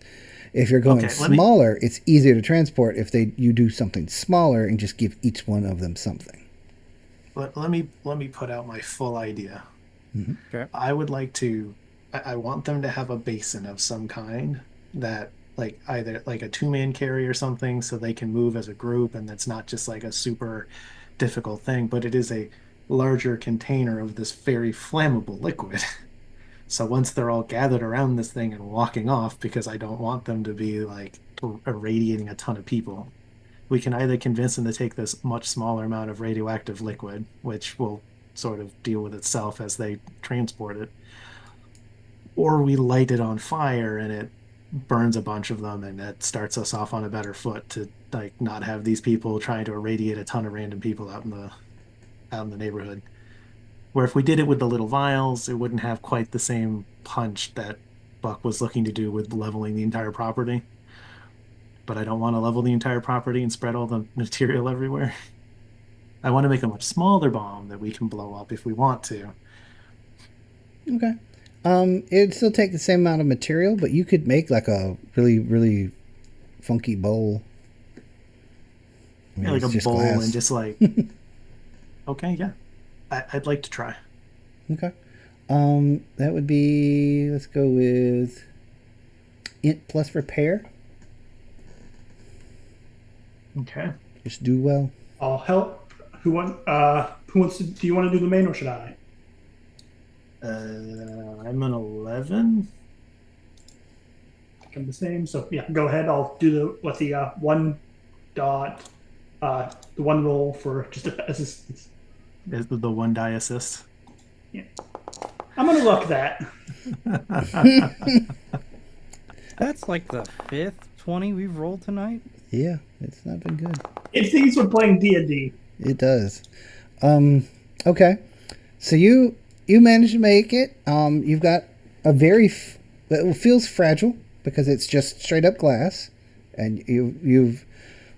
If you're going smaller, it's easier to transport if you do something smaller and just give each one of them something. Let me put out my full idea. Mm-hmm. Okay. I would like to. I want them to have a basin of some kind that, like, either like a 2-man carry or something, so they can move as a group, and that's not just like a super difficult thing, but it is a larger container of this very flammable liquid. So once they're all gathered around this thing and walking off, because I don't want them to be like irradiating a ton of people, we can either convince them to take this much smaller amount of radioactive liquid, which will sort of deal with itself as they transport it, or we light it on fire and it burns a bunch of them, and that starts us off on a better foot to like not have these people trying to irradiate a ton of random people out in the neighborhood. Where if we did it with the little vials, it wouldn't have quite the same punch that Buck was looking to do with leveling the entire property. But I don't want to level the entire property and spread all the material everywhere. I want to make a much smaller bomb that we can blow up if we want to. Okay. It'd still take the same amount of material, but you could make like a really, really funky bowl. I mean, Yeah, like a just bowl glass. and just like... Okay, yeah. I'd like to try. Okay. That would be, let's go with int plus repair. Okay. Just do well. I'll help. Who wants to? Do you want to do the main or should I? I'm an 11. I'm the same. So yeah, go ahead. I'll do the one dot, the one roll for just assistance. Is the 1 die assist. Yeah. I'm gonna look that. That's like the 5th 20 we've rolled tonight. Yeah, it's not been good. It thinks we're playing D&D. It does. Okay. So you managed to make it. You've got a it feels fragile because it's just straight up glass, and you've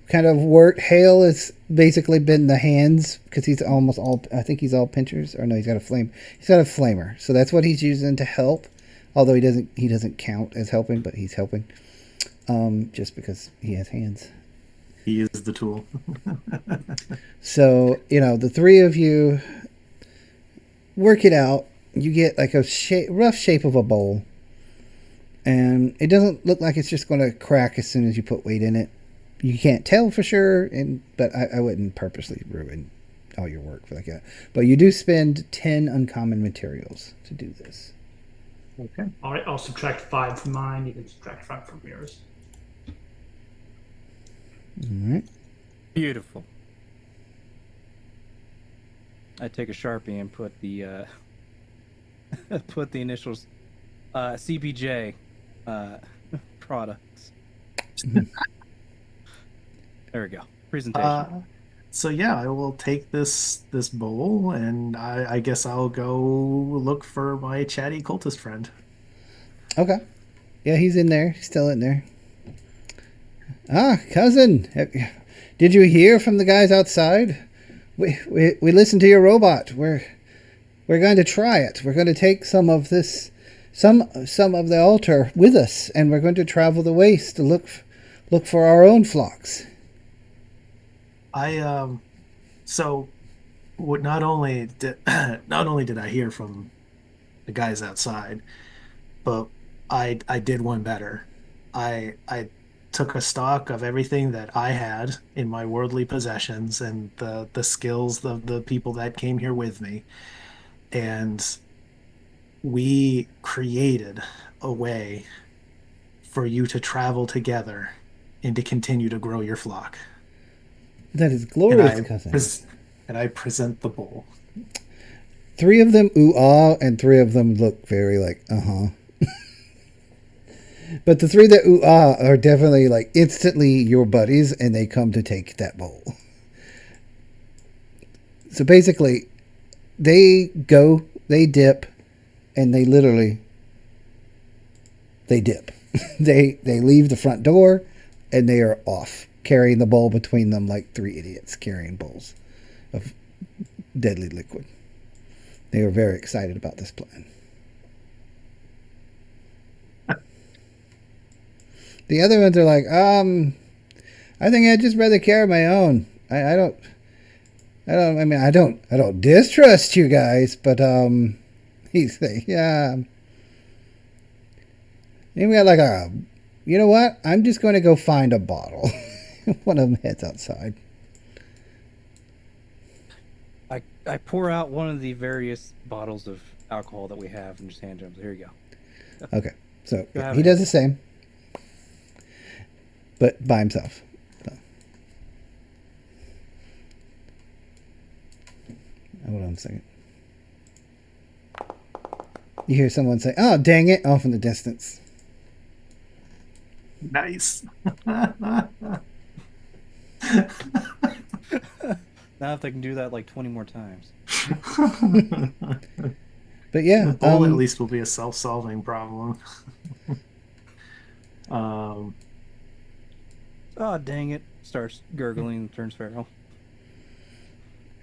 kind of worked. Hale has basically been the hands because he's almost all. I think he's all pinchers, or no, he's got a flame. He's got a flamer, so that's what he's using to help. Although he doesn't count as helping, but he's helping. Just because he has hands. He is the tool. So, the three of you work it out. you get like a rough shape of a bowl, and it doesn't look like it's just going to crack as soon as you put weight in it. You can't tell for sure, but I wouldn't purposely ruin all your work for like that. But you do spend 10 uncommon materials to do this. Okay. All right, I'll subtract 5 from mine. You can subtract 5 from yours. All right. Beautiful. I take a Sharpie and put the put the initials CBJ products. There we go. Presentation. So yeah, I will take this bowl, and I guess I'll go look for my chatty cultist friend. Okay. Yeah, he's in there. He's still in there. Ah, cousin. Did you hear from the guys outside? We listened to your robot. We're going to try it. We're going to take some of this, some of the altar with us, and we're going to travel the waste to look for our own flocks. So what not only did I hear from the guys outside, but I did one better. I took a stock of everything that I had in my worldly possessions and the skills of the people that came here with me, and we created a way for you to travel together and to continue to grow your flock. That is And glorious, I cousin. and I present the bowl. 3 of them ooh-ah, and 3 of them look very like, uh-huh. But the 3 that ooh-ah are definitely like instantly your buddies, and they come to take that bowl. So basically, they dip, and they dip. They leave the front door, and they are off, carrying the bowl between them like 3 idiots carrying bowls of deadly liquid. They are very excited about this plan. The other ones are like, I think I'd just rather carry my own. I don't distrust you guys, but he's like, yeah. Then we got like you know what? I'm just going to go find a bottle. One of them heads outside. I pour out one of the various bottles of alcohol that we have and just hand him. Here you go. Okay, so Go ahead. he does the same, but by himself. So. Hold on a second. You hear someone say, "Oh, dang it," off in the distance. Nice. Now if they can do that like 20 more times. But yeah, The bowl at least will be a self-solving problem. Oh, dang it. Starts gurgling and turns feral.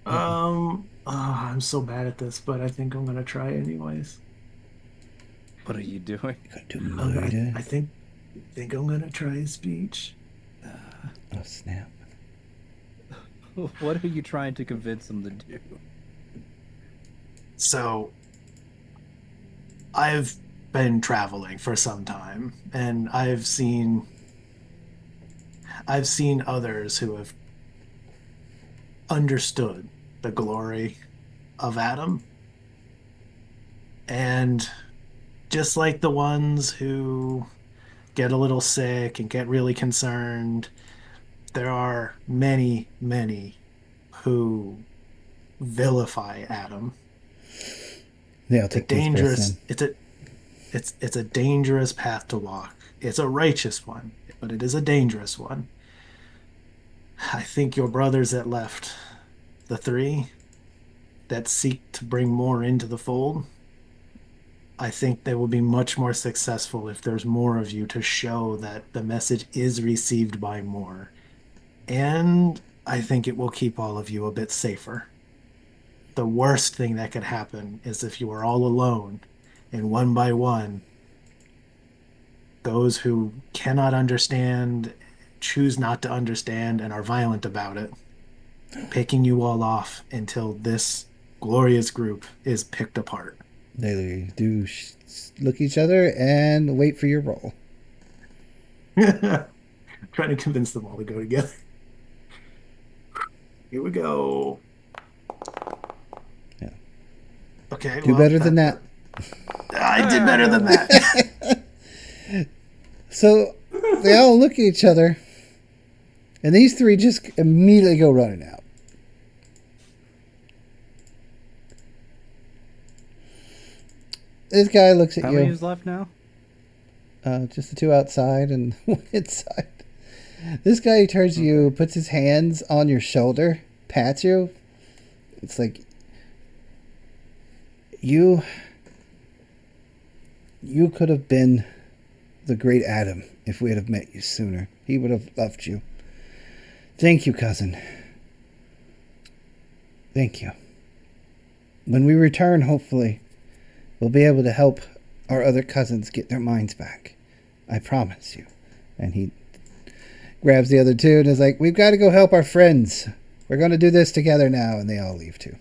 I'm so bad at this, but I think I'm gonna try anyways. What are you doing? do murder. I think I'm gonna try a speech. Oh snap! What are you trying to convince them to do? So, I've been traveling for some time, and I've seen others who have understood the glory of Adam. And just like the ones who get a little sick and get really concerned, there are many, many who vilify Adam. Yeah, I'll take these breaths in. It's a dangerous path to walk. It's a righteous one, but it is a dangerous one. I think your brothers that left, the 3 that seek to bring more into the fold, I think they will be much more successful if there's more of you to show that the message is received by more. And I think it will keep all of you a bit safer. The worst thing that could happen is if you were all alone, and one by one, those who cannot understand, choose not to understand, and are violent about it, picking you all off until this glorious group is picked apart. They do look at each other and wait for your roll. Trying to convince them all to go together. Here we go. Yeah. Okay. Do better than that. I did better than that. So they all look at each other, and these three just immediately go running out. This guy looks at How you. many is left now? Just the two outside and one inside. This guy turns to you, puts his hands on your shoulder, pats you. It's like you could have been the great Adam if we had have met you sooner. He would have loved you. Thank you, cousin. Thank you. When we return, hopefully, we'll be able to help our other cousins get their minds back. I promise you. And he grabs the other two and is like, we've got to go help our friends. We're going to do this together now. And they all leave too.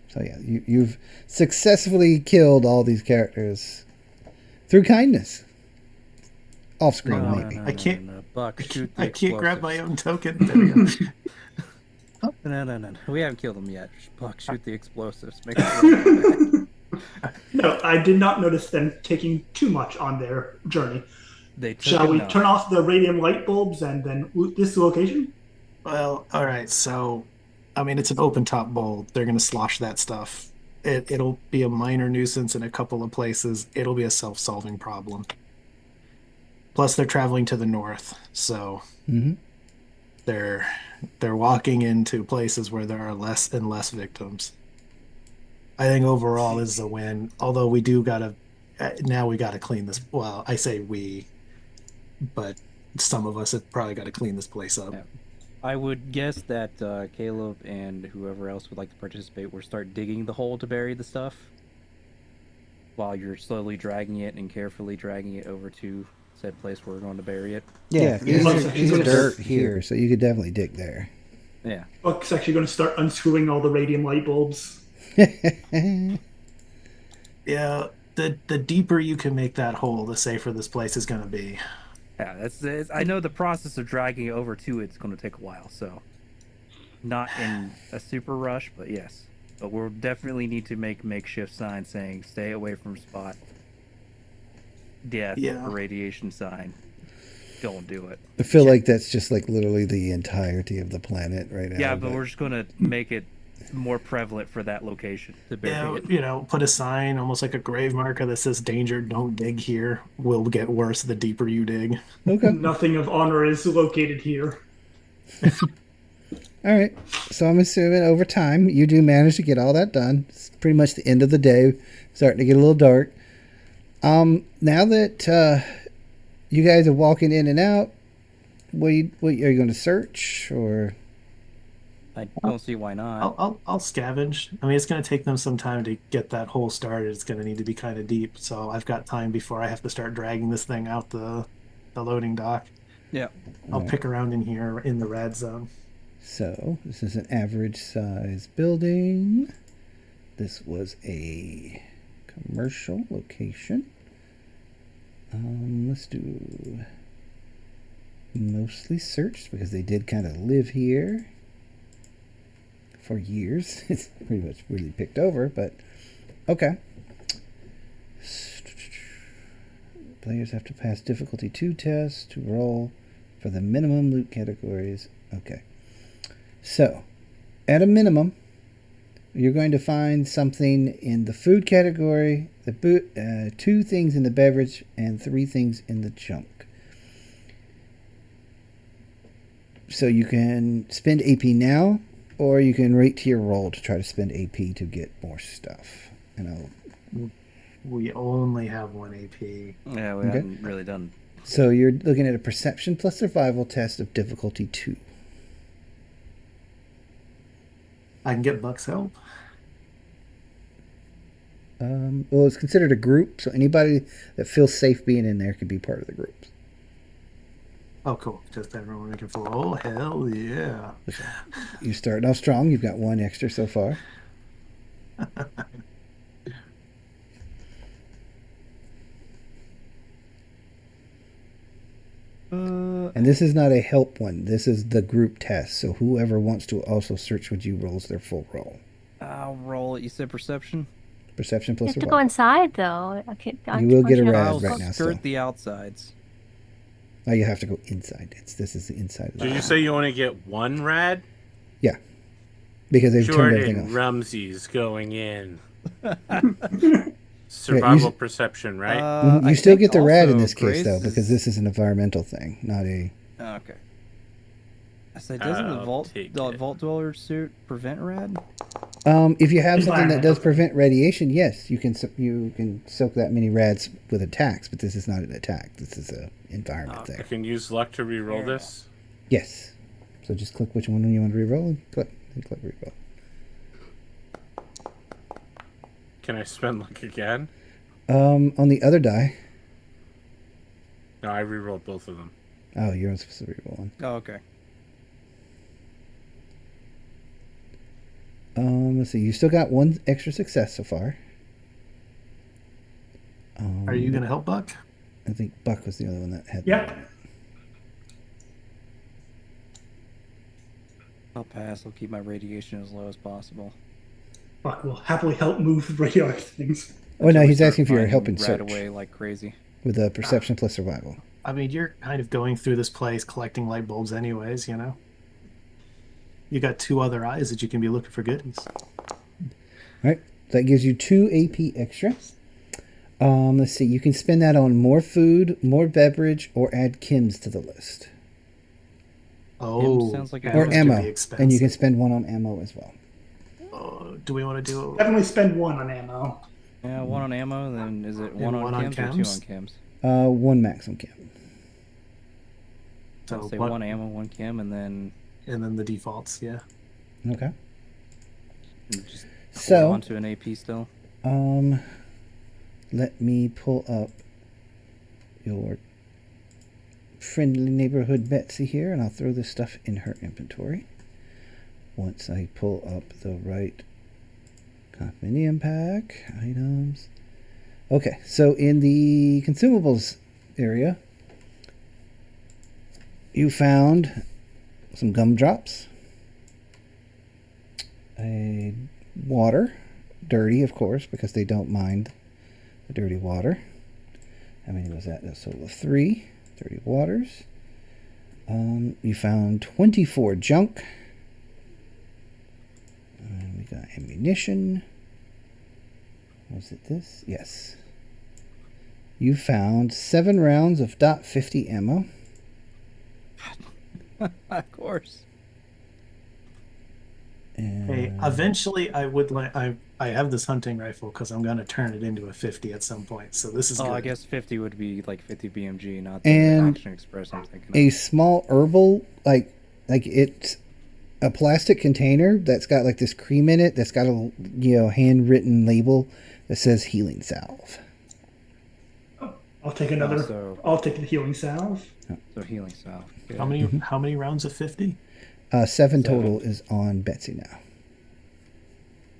So yeah, you've successfully killed all these characters through kindness. Off screen, maybe. I can't. No. Buck, shoot the I can't grab explosives. my own token. There we go. No. We haven't killed them yet. Buck, shoot the explosives. Make sure No, I did not notice them taking too much on their journey. they took Shall we enough. turn off the radium light bulbs and then loot this location? Well, all right. So, I mean, it's an open top bowl. They're going to slosh that stuff. It'll be a minor nuisance in a couple of places. It'll be a self-solving problem. Plus, they're traveling to the north, so they're walking into places where there are less and less victims. I think overall this is a win. Although we do gotta now we gotta clean this. Well, I say we, but some of us have probably got to clean this place up. Yeah. I would guess that Caleb and whoever else would like to participate will start digging the hole to bury the stuff while you're slowly dragging it and carefully dragging it over to said place where we're going to bury it. Yeah, Yeah. he's dirt here, so you could definitely dig there. Yeah. Buck's actually going to start unscrewing all the radium light bulbs. Yeah, the deeper you can make that hole, the safer this place is going to be. Yeah, I know the process of dragging it over to it's going to take a while, so not in a super rush, but yes. But we'll definitely need to make makeshift signs saying stay away from spot, death, Yeah. or radiation sign. Don't do it. I feel like that's just like literally the entirety of the planet right now. Yeah, but we're just going to make it more prevalent for that location to bury Yeah, it. put a sign, almost like a grave marker that says "Danger, don't dig here." Will get worse the deeper you dig. Okay. Nothing of honor is located here. All right. So I'm assuming over time you do manage to get all that done. It's pretty much the end of the day, starting to get a little dark. Now that you guys are walking in and out, what are you going to search or? I don't see why not. I'll scavenge. I mean, it's going to take them some time to get that hole started. It's going to need to be kind of deep, so I've got time before I have to start dragging this thing out the loading dock. Yeah. I'll pick around in here in the red zone. So this is an average size building. This was a commercial location. Let's do mostly searched because they did kind of live here for years. It's pretty much really picked over, but okay. Players have to pass difficulty 2 tests to roll for the minimum loot categories. Okay. So, at a minimum, you're going to find something in the food category, 2 things in the beverage, and 3 things in the junk. So you can spend AP now, or you can wait to your roll to try to spend AP to get more stuff. And We only have 1 AP. Yeah, we haven't really done. so you're looking at a perception plus survival test of difficulty 2. I can get Buck's help. Well, it's considered a group, so anybody that feels safe being in there could be part of the group. Oh, cool. Just everyone making full. Oh, hell yeah. You're starting off strong. You've got 1 extra so far. And this is not a help one. This is the group test. So whoever wants to also search with you rolls their full roll. I'll roll it. You said perception? Perception You plus have to survival. go inside, though. Okay, You will get a rad I'll right now skirt still. the outsides. Oh, you have to go inside. This is the inside. Of the Did you say you only get one rad? Yeah. Because they've turned everything Jordan off. Rumsey's going in. Survival perception, right? You still get the rad in this case, though, because this is an environmental thing, not a... Oh, okay. I said, doesn't the vault dweller suit prevent rad? If you have something that does prevent radiation, yes, you can soak that many rads with attacks, but this is not an attack. This is a environment I thing. can use luck to reroll this. Yes. So just click which one you want to reroll and click reroll. Can I spend luck again? On the other die. No, I rerolled both of them. Oh, you're supposed to reroll one. Oh, okay. Let's see. You still got one extra success so far. Are you going to help Buck? I think Buck was the other one that had. Yep. I'll pass. I'll keep my radiation as low as possible. Buck will happily help move radioactive things. Oh, no, he's Start asking for your help in finding search. Rad away like crazy. With a perception plus survival. I mean, you're kind of going through this place collecting light bulbs anyways, you know? You got 2 other eyes that you can be looking for goodies. Alright, that gives you 2 AP extra. Let's see, you can spend that on more food, more beverage, or add chems to the list. Oh, sounds like Or chems ammo. can be And expensive. you can spend one on ammo as well. Do we want to do Definitely spend 1 on ammo. Yeah, 1 on ammo, then is it 1 one on on chems or 2 chems? on chems? 1 maximum chem. I'll so say what- 1 ammo, 1 chem, and then the defaults, yeah. Okay. just So- hold on to an AP still. Let me pull up your friendly neighborhood Betsy here, and I'll throw this stuff in her inventory. Once I pull up the right condominium pack items. Okay, so in the consumables area, you found some gumdrops, a water, dirty of course, because they don't mind the dirty water. How many was that? That's a total of 3 dirty waters. You found 24 junk. And we got ammunition. Was it this? Yes. You found 7 rounds of .50 ammo. Of course. And Hey, eventually I would like I have this hunting rifle because I'm gonna turn it into a 50 at some point. So this is Oh, good. I guess 50 would be like 50 BMG, not the And Action Express I'm thinking a of. small herbal, like it's a plastic container that's got like this cream in it that's got a handwritten label that says healing salve. I'll take another. so- I'll take the healing salve. So healing salve. Good. How many rounds of 50? 7 total is on Betsy now.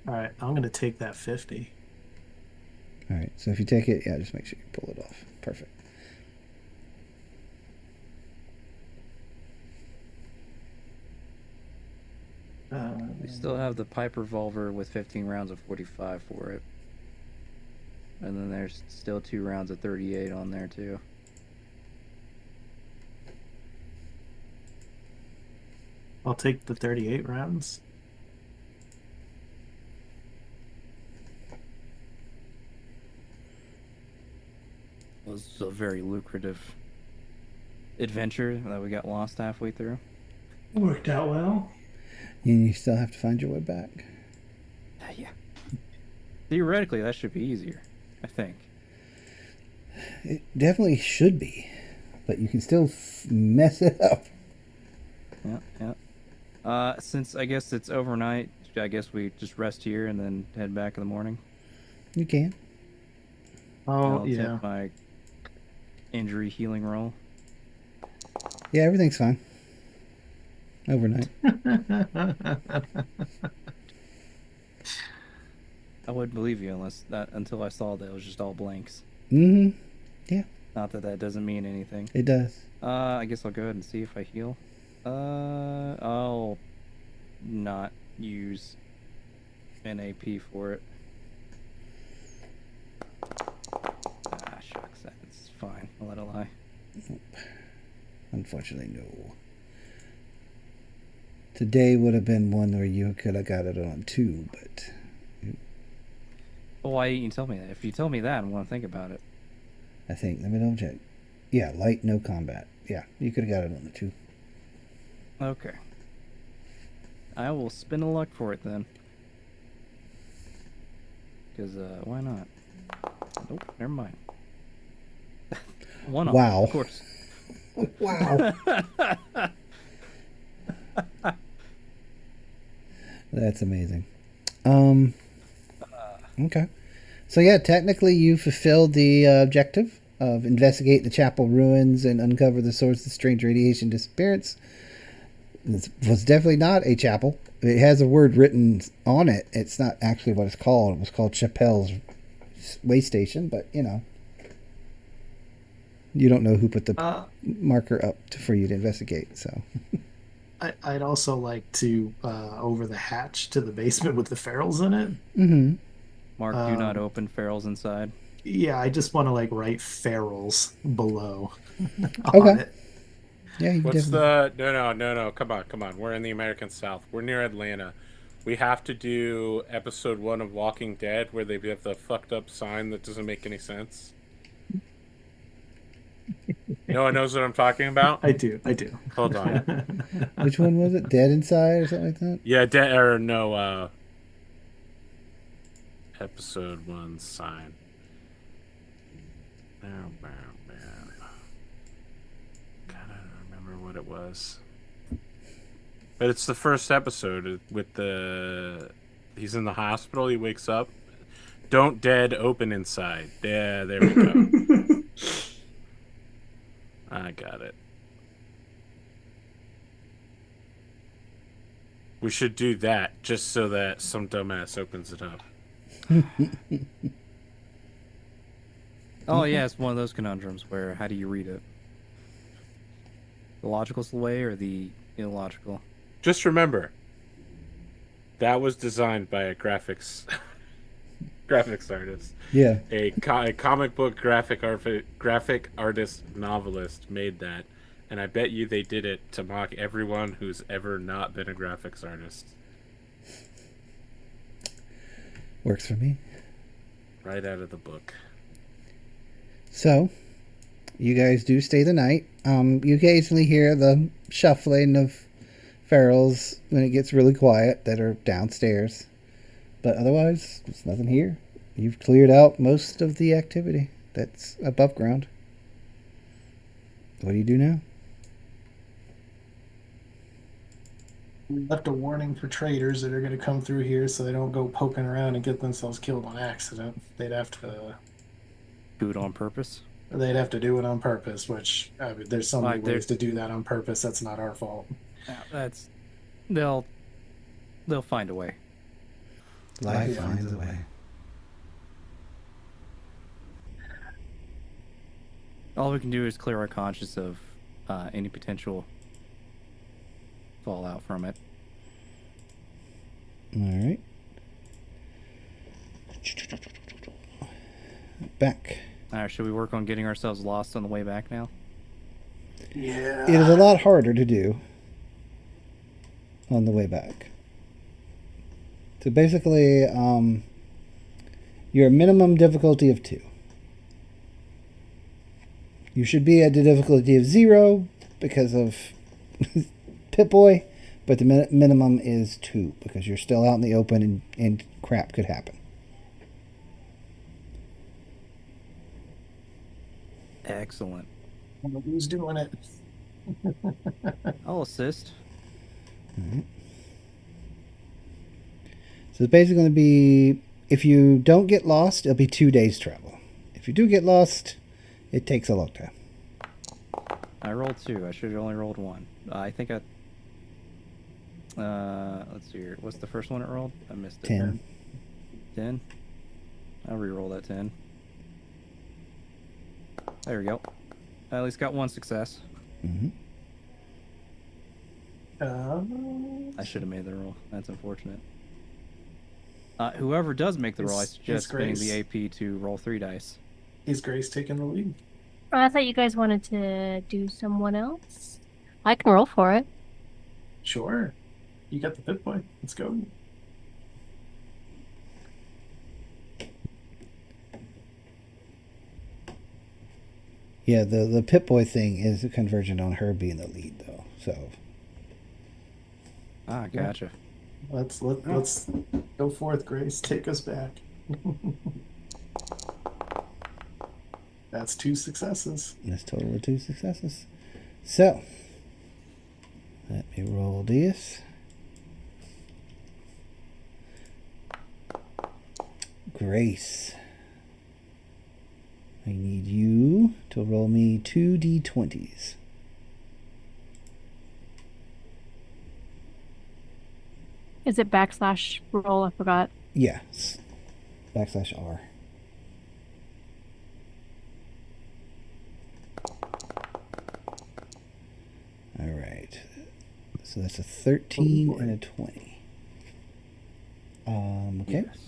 All right, I'm gonna take that 50. All right, so if you take it, just make sure you pull it off. Perfect. We still have the pipe revolver with 15 rounds of 45 for it. And then there's still 2 rounds of 38 on there too. I'll take the 38 rounds. It was a very lucrative adventure that we got lost halfway through. Worked out well. And you still have to find your way back. Yeah. Theoretically, that should be easier, I think. It definitely should be, but you can still mess it up. Yeah. Since I guess it's overnight, I guess we just rest here and then head back in the morning. You can. Oh, I'll yeah. take my injury healing roll. Yeah, everything's fine. Overnight. I wouldn't believe you until I saw that it was just all blanks. Mm-hmm. Yeah. Not that that doesn't mean anything. It does. I guess I'll go ahead and see if I heal. I'll not use an AP for it. Ah, shucks, that's fine. I'll let it lie. Unfortunately, no. Today would have been one where you could have got it on 2, but... Well, why didn't you tell me that? If you tell me that, I'm going to think about it. I think, let me double check. Yeah, light, no combat. Yeah, you could have got it on the 2. Okay. I will spin a luck for it then. Because, why not? Nope, never mind. One off, Wow. of course. Wow. That's amazing. Okay. So yeah, technically you fulfilled the objective of investigate the chapel ruins and uncover the source of strange radiation disappearance. This was definitely not a chapel. It has a word written on it. It's not actually what it's called. It was called Chappelle's way station, but you know. You don't know who put the marker up for you to investigate, so. I'd also like to over the hatch to the basement with the ferals in it. Mm-hmm. Mark, do not open ferals inside. Yeah, I just want to like write ferals below. Okay. On it. Yeah, you What's definitely. the no? Come on. We're in the American South. We're near Atlanta. We have to do episode 1 of Walking Dead where they have the fucked up sign that doesn't make any sense. No one knows what I'm talking about? I do. Hold on. Which one was it? Dead Inside or something like that? Yeah, episode 1 sign. Oh, man. Gotta remember what it was. But it's the first episode with he's in the hospital, he wakes up. Don't dead, open inside. Yeah, there we go. I got it. We should do that just so that some dumbass opens it up. Oh, yeah, it's one of those conundrums where how do you read it? The logical way or the illogical? Just remember, that was designed by a graphics artist. Yeah. A comic book graphic artist novelist made that, and I bet you they did it to mock everyone who's ever not been a graphics artist. Works for me. Right out of the book. So, you guys do stay the night. You occasionally hear the shuffling of ferals when it gets really quiet that are downstairs. But otherwise, there's nothing here. You've cleared out most of the activity that's above ground. What do you do now? We left a warning for traders that are going to come through here so they don't go poking around and get themselves killed on accident. They'd have to Do it on purpose? do it on purpose, which I mean, there's so many ways to do that on purpose. That's not our fault. They'll find a way. Life finds a way. All we can do is clear our conscience of any potential fallout from it. All right. Back. Should we work on getting ourselves lost on the way back now? Yeah. It is a lot harder to do on the way back. So basically, you're a minimum difficulty of 2. You should be at the difficulty of 0 because of Pip-Boy, but the minimum is 2 because you're still out in the open and crap could happen. Excellent. Who's doing it? I'll assist. Alright. So it's basically going to be, if you don't get lost, it'll be 2 days travel. If you do get lost, it takes a long time. I rolled 2. I should have only rolled 1. I think I... let's see here. What's the first one it rolled? I missed it. 10. 10? I'll re-roll that 10. There we go. I at least got one success. Mm-hmm. I should have made the roll. That's unfortunate. Whoever does make the roll, I suggest spending the AP to roll 3 dice. Is Grace taking the lead? Oh, I thought you guys wanted to do someone else. I can roll for it. Sure. You got the pit boy. Let's go. Yeah, the Pip-Boy thing is convergent on her being the lead, though. So Ah, gotcha. Let's go forth, Grace. Take us back. That's 2 successes. that's total of 2 successes. So let me roll this. Grace, I need you to roll me 2 d20s. Is it /roll? I forgot. Yes. /R. All right. So that's a 13 and a 20. Okay. Yes.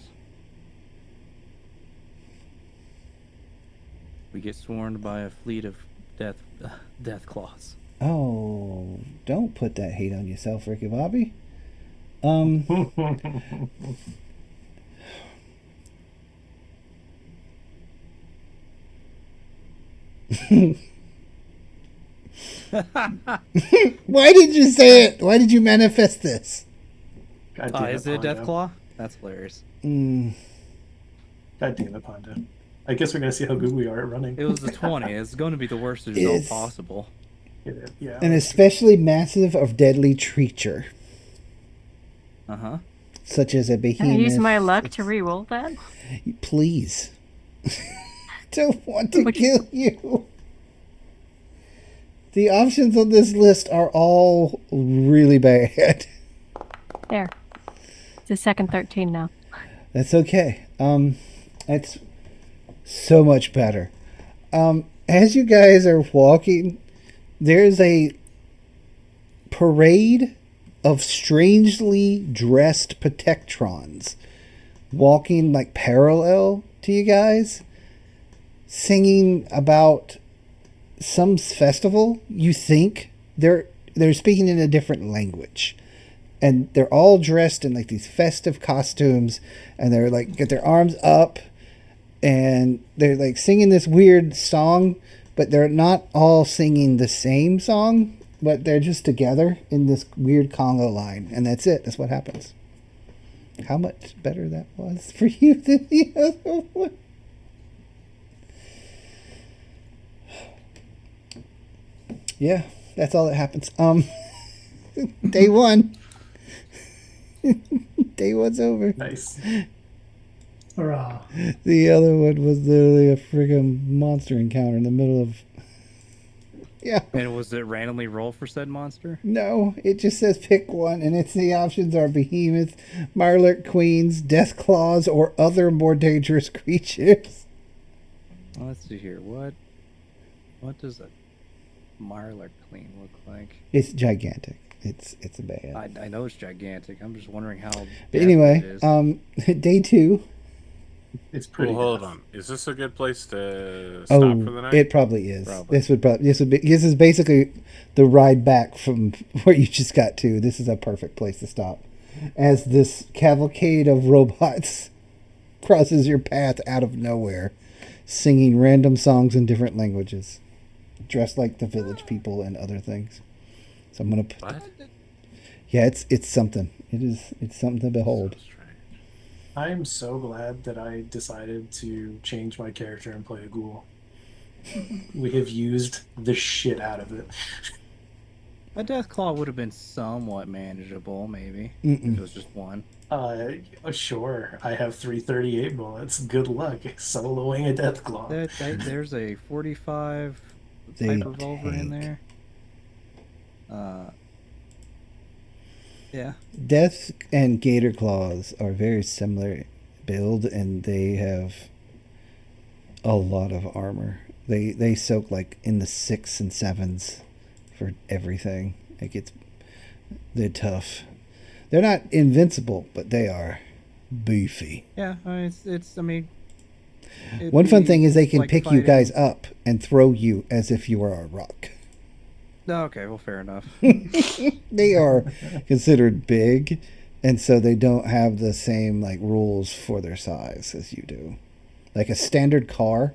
We get swarmed by a fleet of death claws. Oh, don't put that hate on yourself, Ricky Bobby. Why did you say it? Why did you manifest this? God damn Is it a death Pondo. claw? That's hilarious. Mm, God damn it, Pondo. I guess we're gonna see how good we are at running. It was a 20. It's going to be the worst result It's- possible. Yeah. an especially massive of deadly creature, Uh-huh. such as a Can I behemoth. use my luck to re-roll that? Please. Don't want to kill you. The options on this list are all really bad. There. It's a second 13 now. That's okay. That's so much better. As you guys are walking, there's a parade of strangely dressed protectrons walking like parallel to you guys, singing about some festival. You think they're speaking in a different language, and they're all dressed in like these festive costumes, and they're like get their arms up, and they're like singing this weird song, but they're not all singing the same song, but they're just together in this weird Congo line, and that's it. That's what happens. How much better that was for you than the other one. Yeah, that's all that happens. Day 1. Day 1's over. Nice. Hurrah. The other one was literally a friggin' monster encounter in the middle of. Yeah. And was it randomly roll for said monster? No, it just says pick one, and the options are behemoth, Mirelurk queens, death claws, or other more dangerous creatures. Well, let's see here. What does a Mirelurk queen look like? It's gigantic. It's a bad. I know it's gigantic. I'm just wondering how. But deadly anyway, it is. day 2. It's pretty. Well, hold good. on. Is this a good place to stop for the night? It probably is. Probably. This is basically the ride back from where you just got to. This is a perfect place to stop, as this cavalcade of robots crosses your path out of nowhere, singing random songs in different languages, dressed like the village people and other things. So I'm gonna. What? Yeah, it's something. It's something to behold. So strange. I am so glad that I decided to change my character and play a ghoul. We have used the shit out of it. A death claw would have been somewhat manageable, maybe. Mm-mm. If it was just one. Sure. I have 338 bullets. Good luck soloing a death claw. There's a 45 They type revolver in tank. there. Yeah. Death and Gator Claws are very similar build, and they have a lot of armor. They soak like in the 6 and 7s for everything. They're tough. They're not invincible, but they are beefy. Yeah, I mean, I mean. One fun thing is they can like pick you fighting- guys up and throw you as if you were a rock. Oh, okay, well, fair enough. They are considered big, and so they don't have the same like rules for their size as you do. Like a standard car,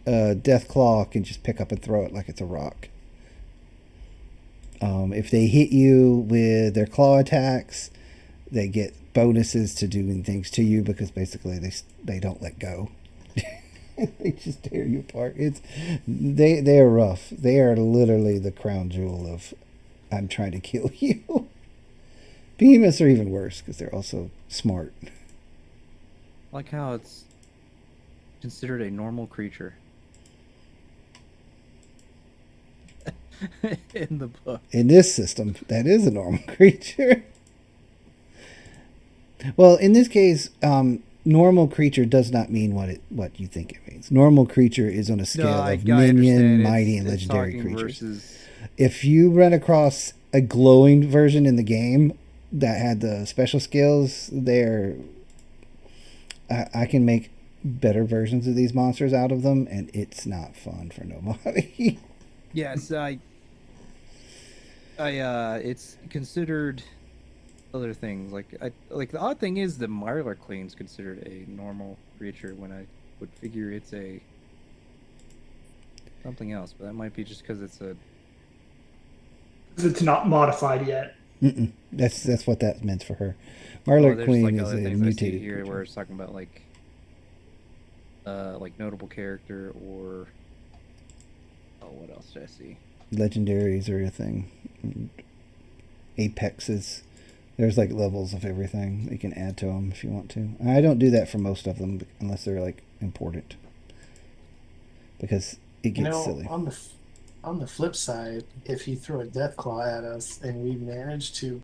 Deathclaw can just pick up and throw it like it's a rock. If they hit you with their claw attacks, they get bonuses to doing things to you because basically they don't let go. They just tear you apart. They are rough. They are literally the crown jewel of I'm trying to kill you. Behemoths are even worse because they're also smart. Like how it's considered a normal creature in the book. In this system, that is a normal creature. Well, in this case, normal creature does not mean what you think it means. Normal creature is on a scale of minion, understand. mighty, and It's legendary talking creatures. versus- If you run across a glowing version in the game that had the special skills, I can make better versions of these monsters out of them, and it's not fun for nobody. Yes, it's considered other things. Like the odd thing is the Marlar Queen's considered a normal creature when I would figure it's a something else, but that might be just because it's a. It's not modified yet. Mm-mm. That's what that meant for her. Oh, Marlar there's Queen like is other a things I see mutated here creature. where it's talking about like notable character or what else did I see? Legendaries are a thing. Apexes. There's like levels of everything. You can add to them if you want to. I don't do that for most of them unless they're like important, because it You gets know, silly. on the flip side, if you throw a death claw at us and we manage to